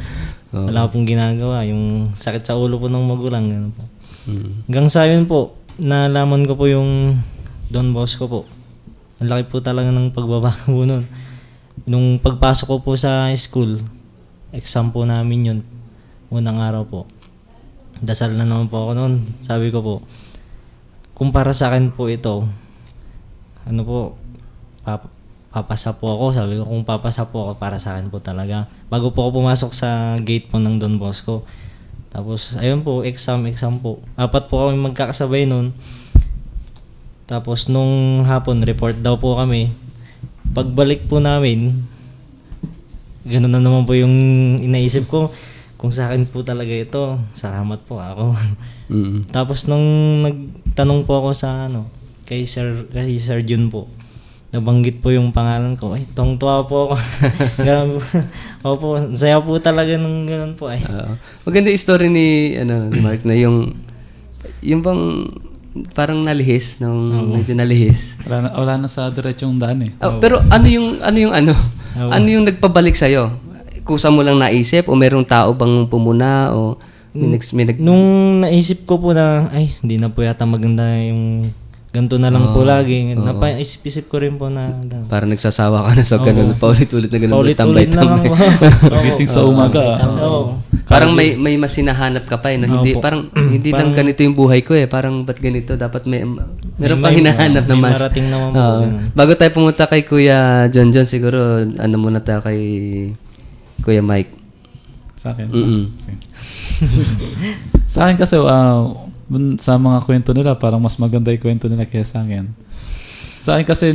Wala pong ginagawa. Yung sakit sa ulo po ng magulang. Ganun po. Hanggang sa yun po, nalaman ko po yung Don Bosco po. Ang laki po talaga ng pagbabago po nun. Nung pagpasok ko po sa school, exam po namin yun. Unang araw po. Dasal na naman po ako noon. Sabi ko po, kung para sa akin po ito, papasa po ako. Sabi ko, kung papasa po ako, para sa akin po talaga. Bago po ako pumasok sa gate po ng Don Bosco. Tapos, ayun po, exam po. 4 po kami magkakasabay noon. Tapos, nung hapon, report daw po kami. Pagbalik po namin, gano'n na naman po yung inaisip ko. Kung sa akin po talaga ito, salamat po ako. Tapos, nung nagtanong po ako sa kay Sir Jun po, nabanggit po yung pangalan ko. Ay, tuwang-tuwa po ako. Ganun po. Opo, saya po talaga nung ganun po. Ay. Maganda yung story ni Mark na yung bang parang nalihis, nung medyo nalihis. Wala na sa diretsong daan eh. Pero ano yung nagpabalik sa'yo? Kusa mo lang naisip o merong tao bang pumuna o may Nung naisip ko po na, ay, hindi na po yata maganda yung ganito na lang po lagi. Napaisip-isip ko rin po na parang nagsasawa ka na sa ganun, paulit-ulit na ganun, paulit-ulit lang tambay-tambay. ako. Pagising sa umaga. Oo. Parang may mas hinahanap ka pa eh, no? Hindi parang hindi lang ganito yung buhay ko eh. Parang ba't ganito? Dapat meron pang hinahanap na may mas. marating naman po. Oo. Bago tayo pumunta kay Kuya John, siguro ano muna tayo kay Kuya Mike. Sa akin. Mm-mm. Sa akin kasi, sa mga kwento nila, parang mas maganda yung kwento nila kaya sa akin. Sa akin kasi,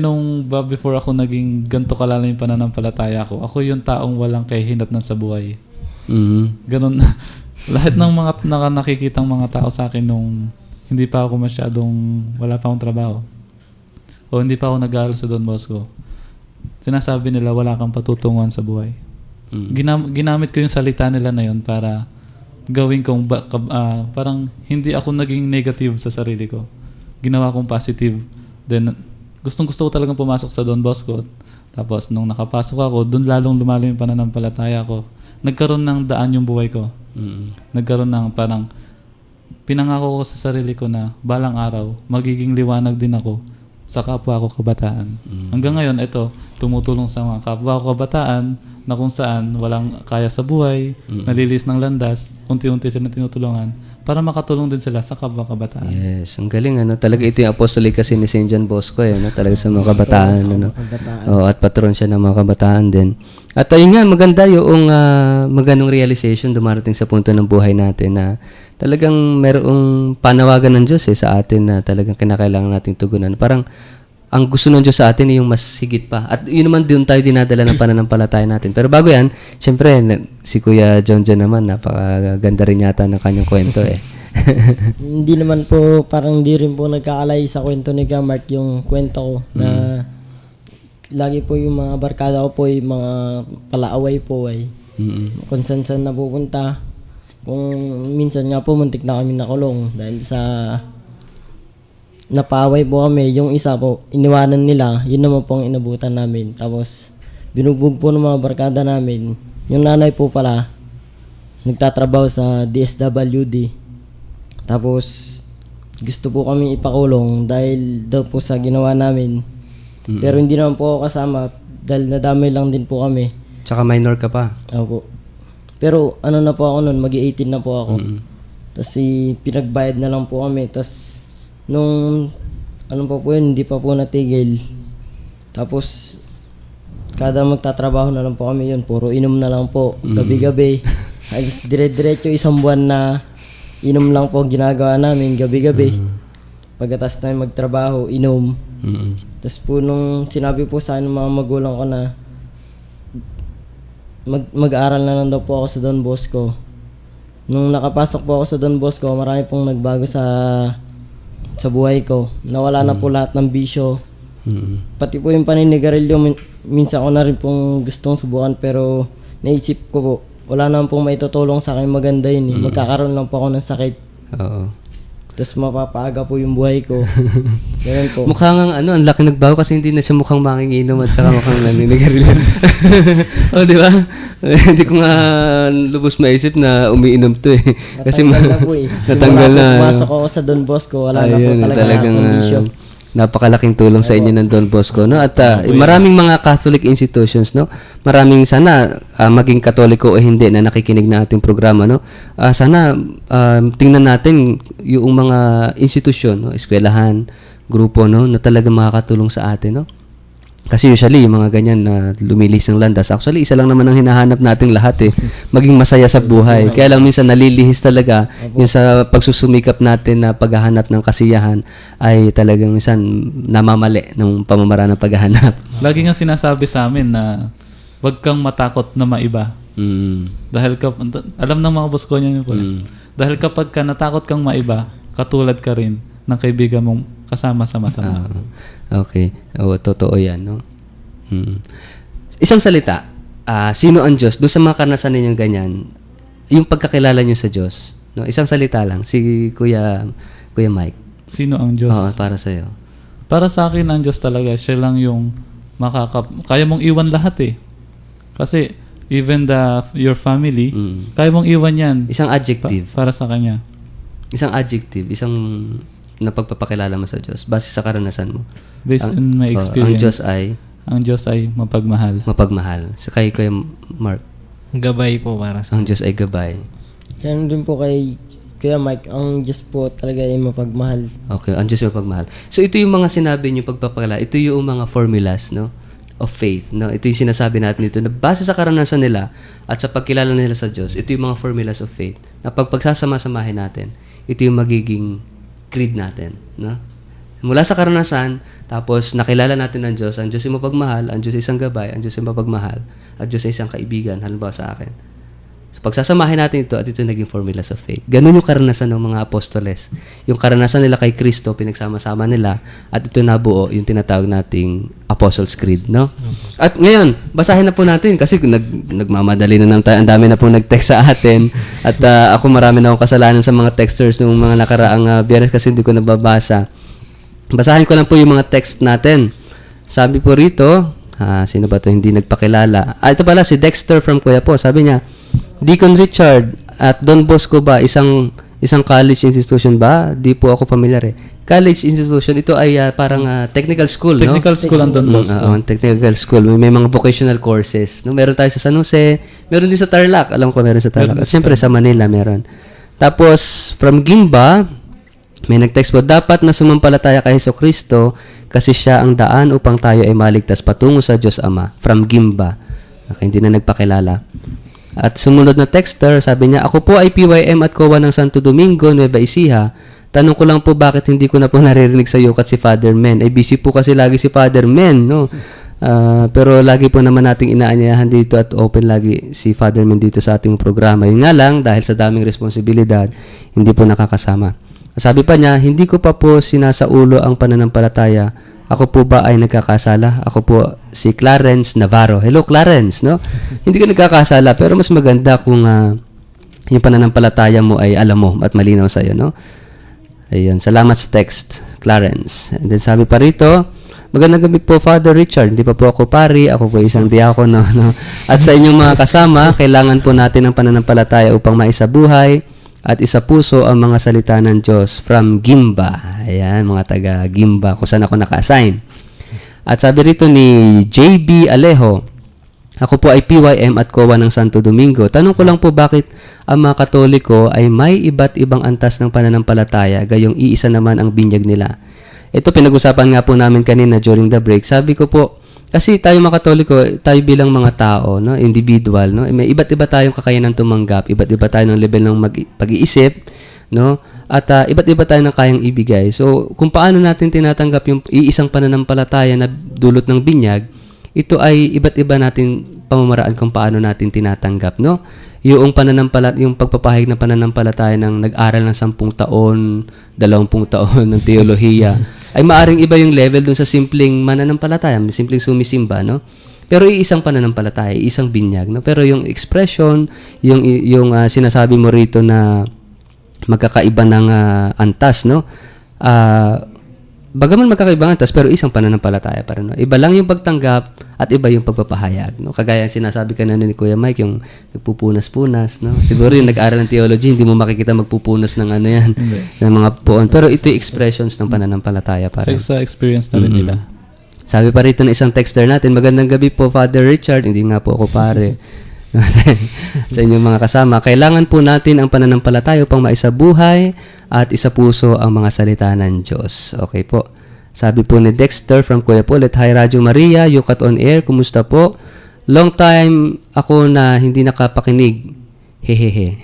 before ako naging ganito kalalim yung pananampalataya ko, ako yung taong walang kahihinatnan sa buhay. Mm-hmm. Ganon. Lahat ng mga nakikitang mga tao sa akin nung hindi pa ako wala pa akong trabaho. O hindi pa ako nag-aaral sa Don Bosco. Sinasabi nila, wala kang patutunguhan sa buhay. Ginamit ko yung salita nila na yun para gawin kong parang hindi ako naging negative sa sarili ko. Ginawa kong positive. Then, gustong-gusto ko talagang pumasok sa Don Bosco. Tapos, nung nakapasok ako, doon lalong lumalim yung pananampalataya ko. Nagkaroon ng daan yung buhay ko. Nagkaroon ng parang pinangako ko sa sarili ko na balang araw, magiging liwanag din ako sa kapwa ko kabataan. Hanggang ngayon, ito, tumutulong sa mga kapwa ko kabataan na kung saan walang kaya sa buhay, nalilis ng landas, unti-unti sila tinutulungan para makatulong din sila sa kapwa kabataan. Yes, ang galing ano. Talaga ito yung apostolic kasi ni St. John Bosco eh, no? Talaga sa mga kabataan ano. At patron siya ng mga kabataan din. At ayun nga, maganda yung magandang realization dumarating sa punto ng buhay natin na talagang merong panawagan ng Diyos sa atin na talagang kinakailangan nating tugunan. Parang ang gusto ng Diyos sa atin ay yung mas higit pa. At yun naman din tayo dinadala ng pananampalataya natin. Pero bago yan, syempre, si Kuya John naman, napakaganda rin yata ng kanyang kwento eh. Hindi naman po, parang di rin po nagkaalay sa kwento ni Mark yung kwento ko na lagi po yung mga barkada ko po yung mga palaaway po ay kung saan napupunta. Kung minsan nga po muntik na kami nakulong dahil sa napaaway po kami. Yung isa po, iniwanan nila, yun naman po ang inabutan namin. Tapos, binugbog po ng mga barkada namin. Yung nanay po pala, nagtatrabaho sa DSWD. Tapos, gusto po kami ipakulong dahil daw po sa ginawa namin. Pero hindi naman po ako kasama dahil nadamay lang din po kami. Tsaka minor ka pa. Opo. Pero ano na po ako nun, mag-18 na po ako. Tapos pinagbayad na lang po kami. Tapos, nung ano pa po yun, hindi pa po natigil. Tapos, kada magtatrabaho na lang po kami yun, puro inom na lang po, gabi-gabi. Halos dire-diretso isang buwan na inom lang po ginagawa namin, gabi-gabi. Pagkatapos namin magtrabaho, inom. Tapos po nung sinabi po sa akin ng mga magulang ko na mag-aaral na lang daw po ako sa Don Bosco. Nung nakapasok po ako sa Don Bosco, marami pong nagbago sa buhay ko. Nawala na po lahat ng bisyo. Pati po yung paninigarilyo, minsan ko na rin pong gustong subukan pero naisip ko po, wala naman pong maitutulong sa akin maganda yun. Magkakaroon lang po ako ng sakit. Oo. Tapos mapapaaga po yung buhay ko. Ganun po. Mukhang ang laki nagbago kasi hindi na siya mukhang manginginom at saka mukhang naninigarilyo. O, di ba? Hindi ko nga lubos maisip na umiinom to eh. Kasi Natanggal na po eh. natanggal na. Pumasok ako sa Don Bosco, wala na po Ayun, talaga talagang lahat ng bisyo. napakalaking tulong sa inyo ng Don Bosco, no? At maraming mga Catholic institutions, no? Maraming sana maging Katoliko o hindi na nakikinig na ating programa, no? Sana tingnan natin yung mga institusyon, no? Eskwelahan, grupo, no? Na talagang makakatulong sa atin, no? Kasi usually, yung mga ganyan na lumilis ng landas, actually, isa lang naman ang hinahanap nating lahat eh. Maging masaya sa buhay. Kaya lang minsan nalilihis talaga yung sa pagsusumikap natin na paghahanap ng kasiyahan ay talagang minsan namamali ng pamamaraan ng paghahanap. Lagi nga sinasabi sa amin na huwag kang matakot na maiba. Dahil alam ng mga Bosco niya yung pulis. Dahil kapag ka natakot kang maiba, katulad ka rin ng kaibigan mong kasama sa masama. Okay. Oo, totoo yan, no? Isang salita, sino ang Diyos? Doon sa mga karanasan ninyong ganyan, yung pagkakilala niyo sa Diyos, no? Isang salita lang, si Kuya Mike. Sino ang Diyos? Oo, para sa'yo. Para sa akin, ang Diyos talaga, siya lang yung kaya mong iwan lahat eh. Kasi, even your family, kaya mong iwan yan. Isang adjective. Para sa Kanya. Isang adjective. Isang napagpapakilala mo sa Diyos base sa karanasan mo. Based on my experience. Ang Diyos ay mapagmahal. mapagmahal. Sa kay Kuya Mark, Gabay po para sa ang Diyos ay gabay. Yan din po kay Kuya Mike, ang Diyos po talaga ay mapagmahal. Okay, ang Diyos ay mapagmahal. So ito yung mga sinabi niyo pagpapakilala. Ito yung mga formulas, no, of faith, no. Ito yung sinasabi natin dito na base sa karanasan nila at sa pagkilala nila sa Diyos. Ito yung mga formulas of faith na pagsasama-samahin natin, ito yung magiging creed natin, no. Mula sa karanasan, tapos nakilala natin ang Diyos ay mapagmahal, ang Diyos ay isang gabay, ang Diyos ay mapagmahal, at Diyos ay isang kaibigan, halimbawa sa akin. So, pagsasamahin natin ito, at ito naging formulas of faith. Ganun yung karanasan ng mga apostoles. Yung karanasan nila kay Kristo, pinagsama-sama nila, at ito nabuo, yung tinatawag nating Apostles' Creed, no? At ngayon, basahin na po natin, kasi nagmamadali na naman tayo, ang dami na po nag-text sa atin, at ako marami na akong kasalanan sa mga texters ng mga nakaraang biyernes kasi hindi ko nababasa. Basahin ko lang po yung mga text natin. Sabi po rito, sino ba to hindi nagpakilala? Ito pala, si Dexter from Kuya po. Sabi niya, Deacon Richard at Don Bosco ba, isang college institution ba? Di po ako familiar eh. College institution, ito ay parang technical school, no? Technical school ang Don Bosco. Technical school. May mga vocational courses. No? Meron tayo sa San Jose, meron din sa Tarlac. Alam ko meron sa Tarlac. At siyempre sa Manila meron. Tapos, from Gimba, may nag-text po, dapat na sumampalataya kay Jesucristo kasi siya ang daan upang tayo ay maligtas patungo sa Diyos Ama. From Gimba. Okay, hindi na nagpakilala. At sumunod na texter, sabi niya, ako po ay PYM at COA ng Santo Domingo, Nueva Ecija. Tanong ko lang po bakit hindi ko na po naririnig sa yukat si Father Men. Ay busy po kasi lagi si Father Men, no? Pero lagi po naman nating inaanyayahan dito at open lagi si Father Men dito sa ating programa. Yun nga lang, dahil sa daming responsibilidad, hindi po nakakasama. Sabi pa niya, hindi ko pa po sinasaulo ang pananampalataya. Ako po ba ay nagkakasala? Ako po si Clarence Navarro. Hello, Clarence, no? Hindi ka nagkakasala, pero mas maganda kung yung pananampalataya mo ay alam mo at malinaw sa'yo, no? Ayun, salamat sa text, Clarence. And then sabi pa rito, magandang gabi po, Father Richard. Hindi pa po ako pari, ako po isang diakono, no? At sa inyong mga kasama, kailangan po natin ang pananampalataya upang maisabuhay at isa puso ang mga salita ng Diyos from Gimba. Ayan, mga taga Gimba, kung saan ako naka-assign. At sabi rito ni JB Alejo, ako po ay PYM at COA ng Santo Domingo. Tanong ko lang po bakit ang mga Katoliko ay may iba't ibang antas ng pananampalataya, gayong iisa naman ang binyag nila. Ito pinag-usapan nga po namin kanina during the break. Sabi ko po, kasi tayo mga Katoliko, tayo bilang mga tao, no, individual, no, may iba't iba tayong kakayanan tumanggap, iba't iba tayo ng level ng pag-iisip, no, at iba't iba tayo ng kayang ibigay. So, kung paano natin tinatanggap yung iisang pananampalataya na dulot ng binyag, ito ay iba't iba natin pamamaraan kung paano natin tinatanggap, no? Yung pagpapahayag ng pananampalataya ng nag-aral ng 10 taon, 20 taon ng teolohiya, ay maaring iba yung level dun sa simpleng mananampalataya, simpleng sumisimba, no? Pero iisang pananampalataya, isang binyag, no? Pero yung expression, yung sinasabi mo rito na magkakaiba ng antas, no? Bagaman magkakaibang antas, pero isang pananampalataya pa rin, no? Iba lang yung pagtanggap at iba yung pagpapahayag, no? Kagaya sinasabi ka na ni Kuya Mike, yung nagpupunas-punas, no? Siguro yung nag-aral ng theology, hindi mo makikita magpupunas ng ano yan, ng mga puon. Pero ito yung expressions ng pananampalataya pa rin. Sa experience na rin nila. Sabi pa rito ng isang texter natin, magandang gabi po, Father Richard. Hindi nga po ako pare. Sa inyong mga kasama, kailangan po natin ang pananampalataya upang maisabuhay at isapuso ang mga salita ng Diyos. Okay po. Sabi po ni Dexter from Kuya Paul, hi Radyo Maria, Yukat on Air, kumusta po? Long time ako na hindi nakapakinig. Hehehe.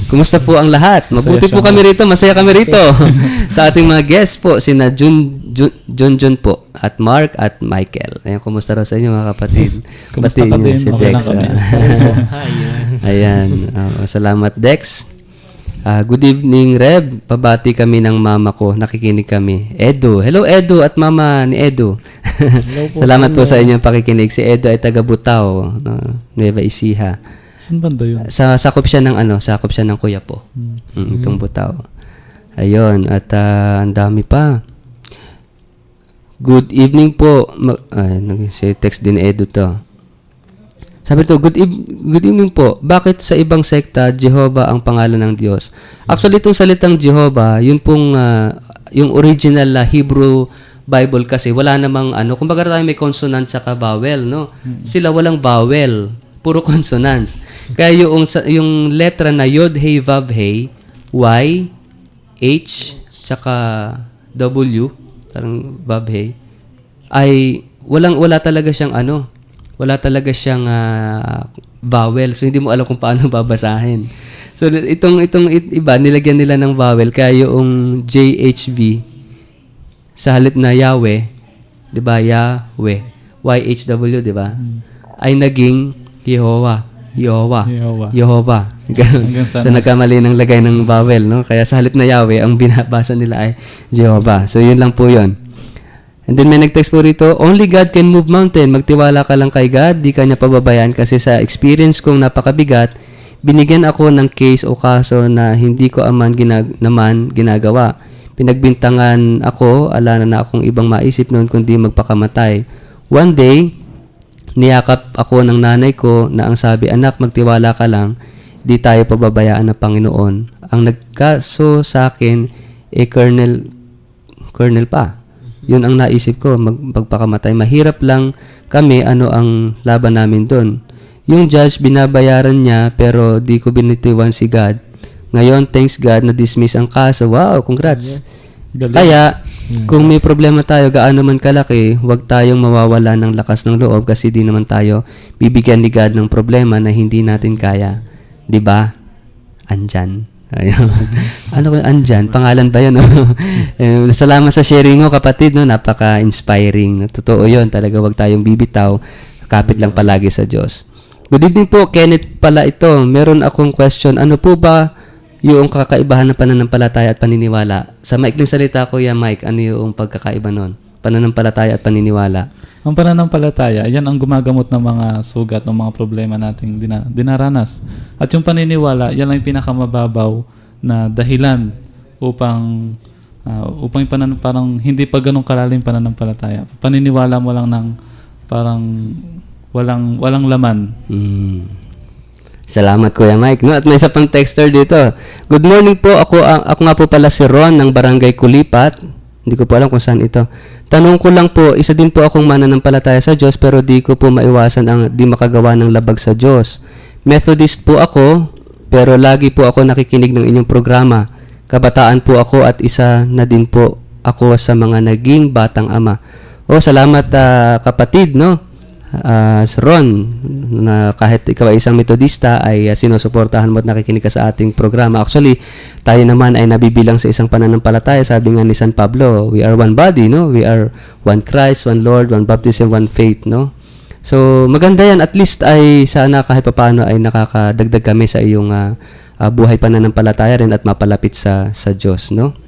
Kumusta po ang lahat? Mabuti po kami rito, masaya kami rito. Sa ating mga guests po, sina John po, at Mark at Michael. Ayan, kumusta raw sa inyo mga kapatid? Kumusta ka din? Si Okay Dex. lang kami. Ayan. Salamat, Dex. Good evening, Reb. Pabati kami ng mama ko. Nakikinig kami. Edo. Hello, Edo at mama ni Edo. Salamat po sa inyong pakikinig. Si Edo ay taga Butao, Nueva Ecija. Saan banda yun? Sakop siya ng sakop siya ng Kuya po. Itong Butao. Ayun, at ang dami pa. Good evening po. Text din Edu to. Sabi to, good evening po. Bakit sa ibang sekta, Jehovah ang pangalan ng Diyos? Actually, itong salitang Jehovah, yun pong, yung original Hebrew Bible kasi, wala namang kumbaga tayo may consonant saka vowel, no? Sila walang vowel, puro consonants. Kaya yung letra na Yod, Hey, Vav, Hey, Y, H, tsaka W, parang Vav, Hey, ay wala talaga siyang wala talaga siyang vowel. So, hindi mo alam kung paano babasahin. So, itong iba, nilagyan nila ng vowel. Kaya yung JHV, sa halip na Yahweh, di ba? Yahweh. YHW, di ba? Ay naging Yehovah. Ganun. So, nagkamali ng lagay ng vowel, no? Kaya sa halip na Yahweh, ang binabasa nila ay Jehovah. So, yun lang po yun. And then may nag-text po rito, only God can move mountain. Magtiwala ka lang kay God, di ka niya pababayaan kasi sa experience kong napakabigat, binigyan ako ng case o kaso na hindi ko naman ginagawa. Pinagbintangan ako, ala na akong ibang maisip noon kundi magpakamatay. One day, niyakap ako ng nanay ko na ang sabi, anak, magtiwala ka lang, di tayo pababayaan ng Panginoon. Ang nagkaso sa akin, Colonel pa. Yun ang naisip ko, magpakamatay. Mahirap lang kami, ang laban namin doon. Yung judge, binabayaran niya, pero di ko binitiwan si God. Ngayon, thanks God, na-dismiss ang kaso. Wow, congrats. Kaya, kung may problema tayo, gaano man kalaki, huwag tayong mawawala ng lakas ng loob kasi di naman tayo bibigyan ni God ng problema na hindi natin kaya. Di ba? Andyan. Ayun. Andyan? Pangalan ba yun? Salamat sa sharing mo, kapatid. No? Napaka-inspiring. Totoo yun. Talaga huwag tayong bibitaw. Kapit lang palagi sa Diyos. Good evening po. Kenneth pala ito. Meron akong question. Ano po ba yung kakaibahan ng pananampalataya at paniniwala? Sa maikling salita, Kuya Mike, ano yung pagkakaiba nun? Pananampalataya at paniniwala. Ang pananampalataya, yan ang gumagamot ng mga sugat, ng mga problema nating dinaranas. At yung paniniwala, yan ang pinakamababaw na dahilan upang parang hindi pa ganun kalalim pananampalataya. Paniniwala mo lang ng parang walang laman. Salamat, Kuya Mike. No? At may isa pang texter dito. Good morning po. Ako nga po pala si Ron ng Barangay Kulipat. Hindi ko po alam kung saan ito. Tanong ko lang po, isa din po akong mananampalataya sa Diyos pero di ko po maiwasan ang di makagawa ng labag sa Diyos. Methodist po ako pero lagi po ako nakikinig ng inyong programa. Kabataan po ako at isa na din po ako sa mga naging batang ama. Salamat kapatid, no? Ron, na kahit ikaw ay isang metodista ay sinusuportahan mo at nakikinig ka sa ating programa. Actually, tayo naman ay nabibilang sa isang pananampalataya. Sabi nga ni San Pablo, we are one body, no? We are one Christ, one Lord, one baptism, one faith, no? So, maganda yan. At least ay sana kahit papaano ay nakakadagdag kami sa iyong buhay pananampalataya rin at mapalapit sa Diyos, no?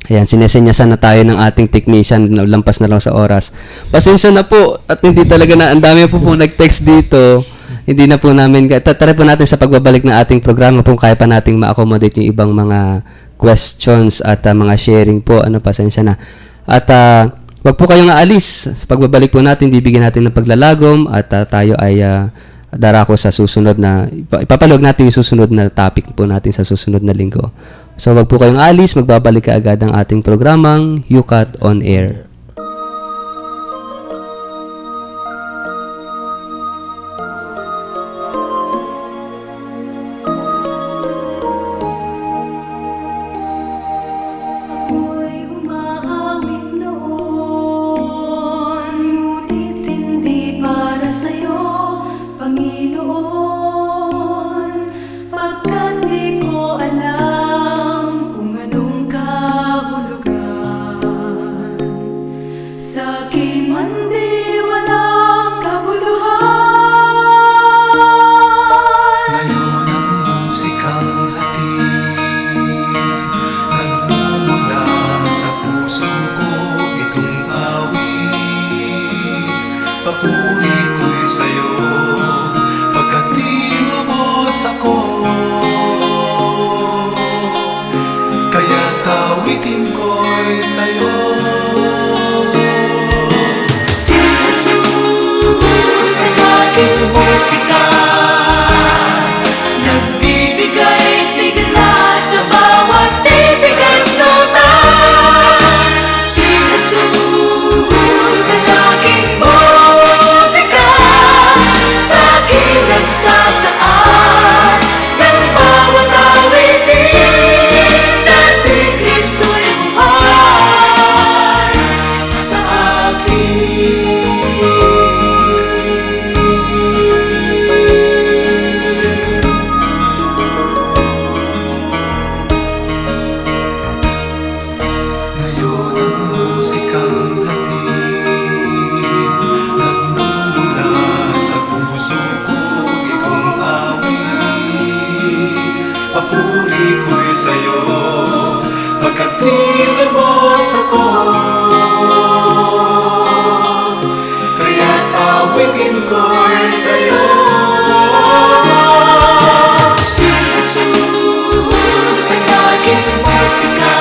Ayan, sinesenyasan na tayo ng ating technician, lampas na lang sa oras. Pasensya na po, at hindi talaga ang dami po nag-text dito. Hindi na po namin, try po natin sa pagbabalik ng ating programa kung kaya pa nating ma-accommodate yung ibang mga questions at mga sharing po. Pasensya na. At wag po kayong aalis. Sa pagbabalik po natin, bibigyan natin ng paglalagom at tayo ay darako sa susunod na, ipapalog natin yung susunod na topic po natin sa susunod na linggo. So, wag po kayong alis, magbabalik ka agad ang ating programang UCAT On Air. Ako'y umaawit noon, ngunit hindi para sa'yo, Panginoon, pagkat di ko alam kung anong kahulugan. Sa'kin man di walang kabuluhan. Ngayon ang musikang hatid nagmumula sa puso ko itong awit. Papuri ko'y sa'yo pagkat tinubos ako. Kaya musika, nagbibigay sigla sa bawat titig at nota. Si Jesus ang aking musika, sa akin nagsasaan ng bawat awitin, na si Kristo'y buhay sa akin. Ngayon ang musikang hatid, nagmumula sa puso ko itong awit. Papuri ko'y sa'yo, pagkat tinubos ako. Kaya't awitin ko'y sa'yo. Si Jesus ang aking musika,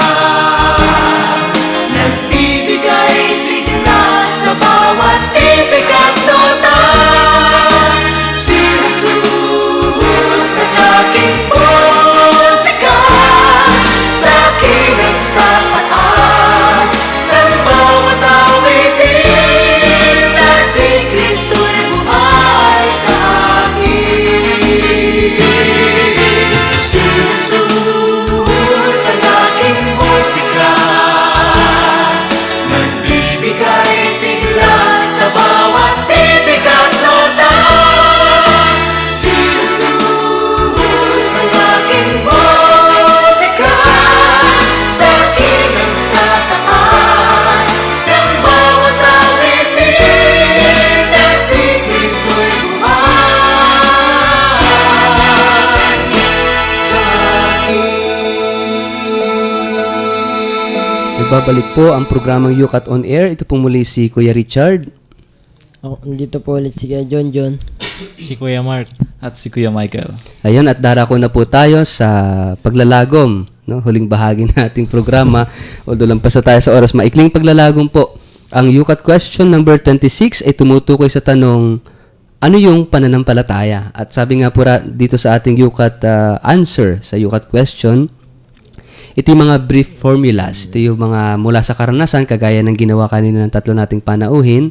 nagbibigay sigla sa bawat titig at nota. Si Jesus ang aking musika, sa akin nagsasaan ng bawat awitin, na si Kristo'y buhay sa akin. Si Jesus ang aking musika, nagbibigay sigla sa bawat titig at nota. Si Jesus ang aking musika, sa akin nagsasaan ng bawat awitin, na si Kristo'y buhay sa akin. Nagbabalik po ang programang Yukat on Air. Ito po muli si Kuya Richard. Dito po ulit si Kuya John. Si Kuya Mark. At si Kuya Michael. Ayun, at darako na po tayo sa paglalagom, no? Huling bahagi ng ating programa. Although lampas na tayo sa oras, maikling paglalagom po. Ang Yukat question number 26 ay tumutukoy sa tanong, ano yung pananampalataya? At sabi nga po dito sa ating Yukat answer, sa Yukat question, ito yung mga brief formulas. Ito yung mga mula sa karanasan, kagaya ng ginawa kanina ng tatlo nating panauhin.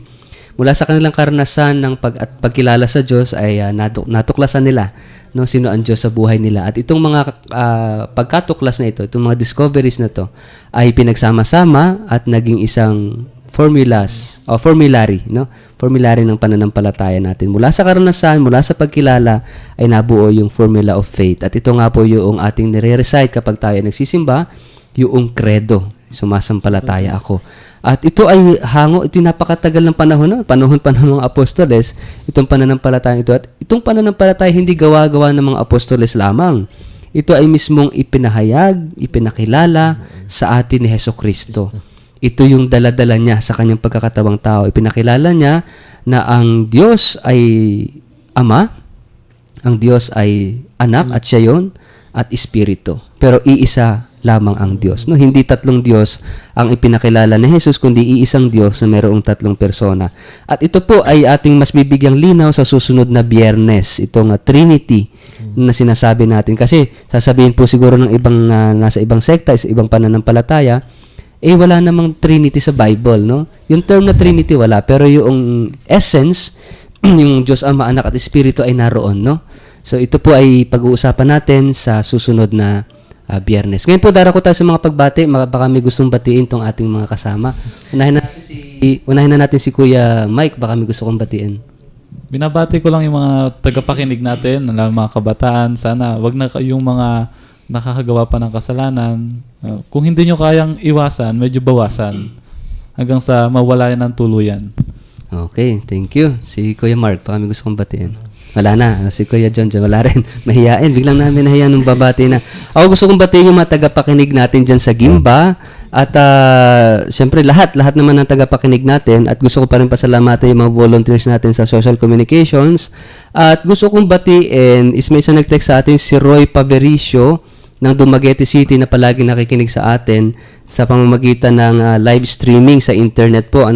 Mula sa kanilang karanasan ng pagkilala sa Diyos ay natuklasan nila, no, sino ang Diyos sa buhay nila. At itong mga pagkatuklas na ito, itong mga discoveries na to ay pinagsama-sama at naging isang formulas o formulary, no? Formulary ng pananampalataya natin. Mula sa karanasan, mula sa pagkilala ay nabuo yung formula of faith. At ito nga po yung ating nire-recite kapag tayo nagsisimba, yung credo, sumasampalataya ako. At ito ay ito napakatagal ng panahon pa ng mga apostoles, itong pananampalataya ito. At itong pananampalataya hindi gawa-gawa ng mga apostoles lamang. Ito ay mismong ipinahayag, ipinakilala sa atin ni Hesukristo. Ito yung dala-dala niya sa kanyang pagkakatawang tao. Ipinakilala niya na ang Diyos ay Ama, ang Diyos ay Anak at siya yun, at Espiritu. Pero iisa lamang ang Diyos. No, hindi tatlong Diyos ang ipinakilala ni Jesus, kundi iisang Diyos na mayroong tatlong persona. At ito po ay ating mas bibigyang linaw sa susunod na Biyernes, itong Trinity na sinasabi natin. Kasi sasabihin po siguro ng ibang nasa ibang sekta, sa ibang pananampalataya, wala namang Trinity sa Bible, no? Yung term na Trinity wala, pero yung essence, yung Diyos Ama, Anak at Espiritu ay naroon, no? So ito po ay pag-uusapan natin sa susunod na Biyernes. Ngayon po, darako tayo sa mga pagbati. Baka may gustong batiin tong ating mga kasama. Unahin na natin si Kuya Mike. Baka may gusto kong batiin. Binabati ko lang yung mga tagapakinig natin, mga kabataan. Sana wag na yung mga nakakagawa pa ng kasalanan. Kung hindi nyo kayang iwasan, medyo bawasan. Hanggang sa mawala yan ng tuluyan. Okay, thank you. Si Kuya Mark, baka may gusto kong batiin. Wala na. Si Kuya John, wala rin. Mahiyain. Biglang namin nahiya nung babati na. Ako gusto kong batiin yung mga tagapakinig natin dyan sa Gimba. At siyempre, lahat naman ng tagapakinig natin. At gusto ko pa rin pasalamatan yung mga volunteers natin sa social communications. At gusto kong batiin is may isa nag-text sa atin, si Roy Pavericio ng Dumaguete City na palagi nakikinig sa atin sa pamamagitan ng live streaming sa internet po.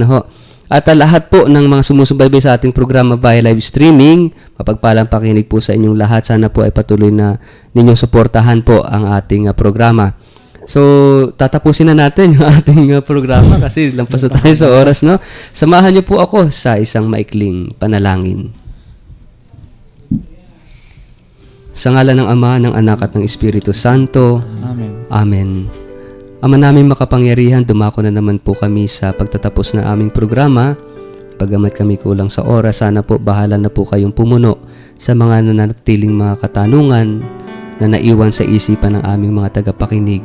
At lahat po ng mga sumusubaybay sa ating programa via live streaming, mapagpalang pakinig po sa inyong lahat. Sana po ay patuloy na ninyong suportahan po ang ating programa. So, tatapusin na natin yung ating programa kasi lampas na tayo sa oras, no? Samahan niyo po ako sa isang maikling panalangin. Sa ngalan ng Ama, ng Anak at ng Espiritu Santo. Amen. Amen. Ama namin makapangyarihan, dumako na naman po kami sa pagtatapos ng aming programa. Bagamat kami kulang sa oras, sana po bahala na po kayong pumuno sa mga nanatiling mga katanungan na naiwan sa isipan ng aming mga tagapakinig.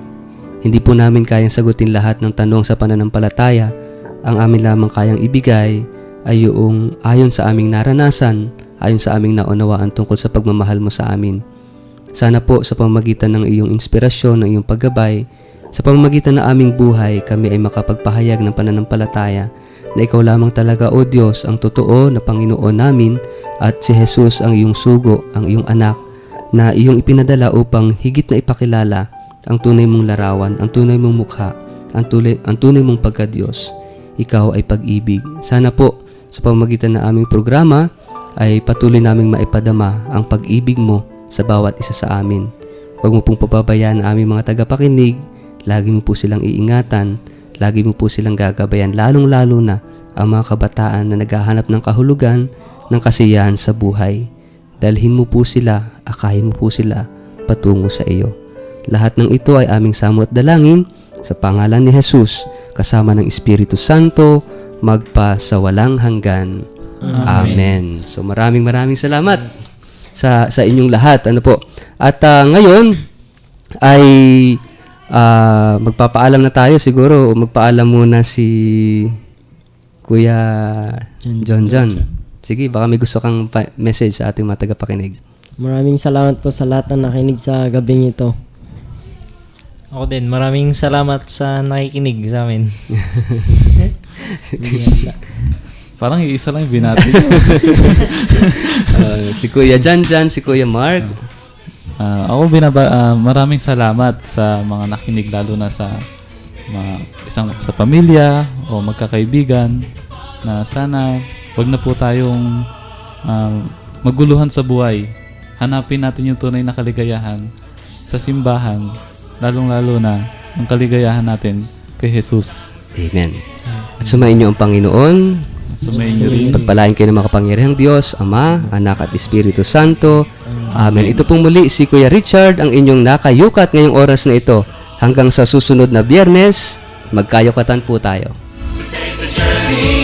Hindi po namin kayang sagutin lahat ng tanong sa pananampalataya. Ang amin lamang kayang ibigay ay yung ayon sa aming naranasan, ayon sa aming naunawaan tungkol sa pagmamahal mo sa amin. Sana po sa pamamagitan ng iyong inspirasyon, ng iyong paggabay, sa pamamagitan ng aming buhay, kami ay makapagpahayag ng pananampalataya na ikaw lamang talaga, O Diyos, ang totoo na Panginoon namin at si Jesus ang iyong sugo, ang iyong anak, na iyong ipinadala upang higit na ipakilala ang tunay mong larawan, ang tunay mong mukha, ang tunay mong pagka-Diyos. Ikaw ay pag-ibig. Sana po sa pamamagitan ng aming programa ay patuloy naming maipadama ang pag-ibig mo sa bawat isa sa amin. Huwag mo pong pababayaan ang aming mga tagapakinig. Lagi mo po silang iingatan, lagi mo po silang gagabayan, lalong-lalo na ang mga kabataan na naghahanap ng kahulugan, ng kasiyahan sa buhay. Dalhin mo po sila, akayin mo po sila patungo sa iyo. Lahat ng ito ay aming samot dalangin sa pangalan ni Jesus, kasama ng Espiritu Santo, magpa sa walang hanggan. Amen. So maraming salamat sa inyong lahat. Ano po? At ngayon ay magpapaalam na tayo siguro, o magpaalam muna si Kuya John. Sige, baka may gusto kang message sa ating mga tagapakinig. Maraming salamat po sa lahat na nakinig sa gabing ito. Ako din, maraming salamat sa nakikinig sa amin. Parang iisa lang yung binati. Si Kuya Jan, si Kuya Mark. Ako maraming salamat sa mga nakinig, lalo na sa sa pamilya o magkakaibigan, na sana wag na po tayong maguluhan sa buhay. Hanapin natin yung tunay na kaligayahan sa simbahan, lalong-lalo na ang kaligayahan natin kay Jesus. Amen. At sumayin niyo ang Panginoon. At sumayin niyo rin. Pagpalain kayo ng makapangyarihang Diyos, Ama, Anak at Espiritu Santo. Amen. Ito pong muli si Kuya Richard, ang inyong nakayukat ngayong oras na ito. Hanggang sa susunod na Biyernes, magkayukatan po tayo. Take the journey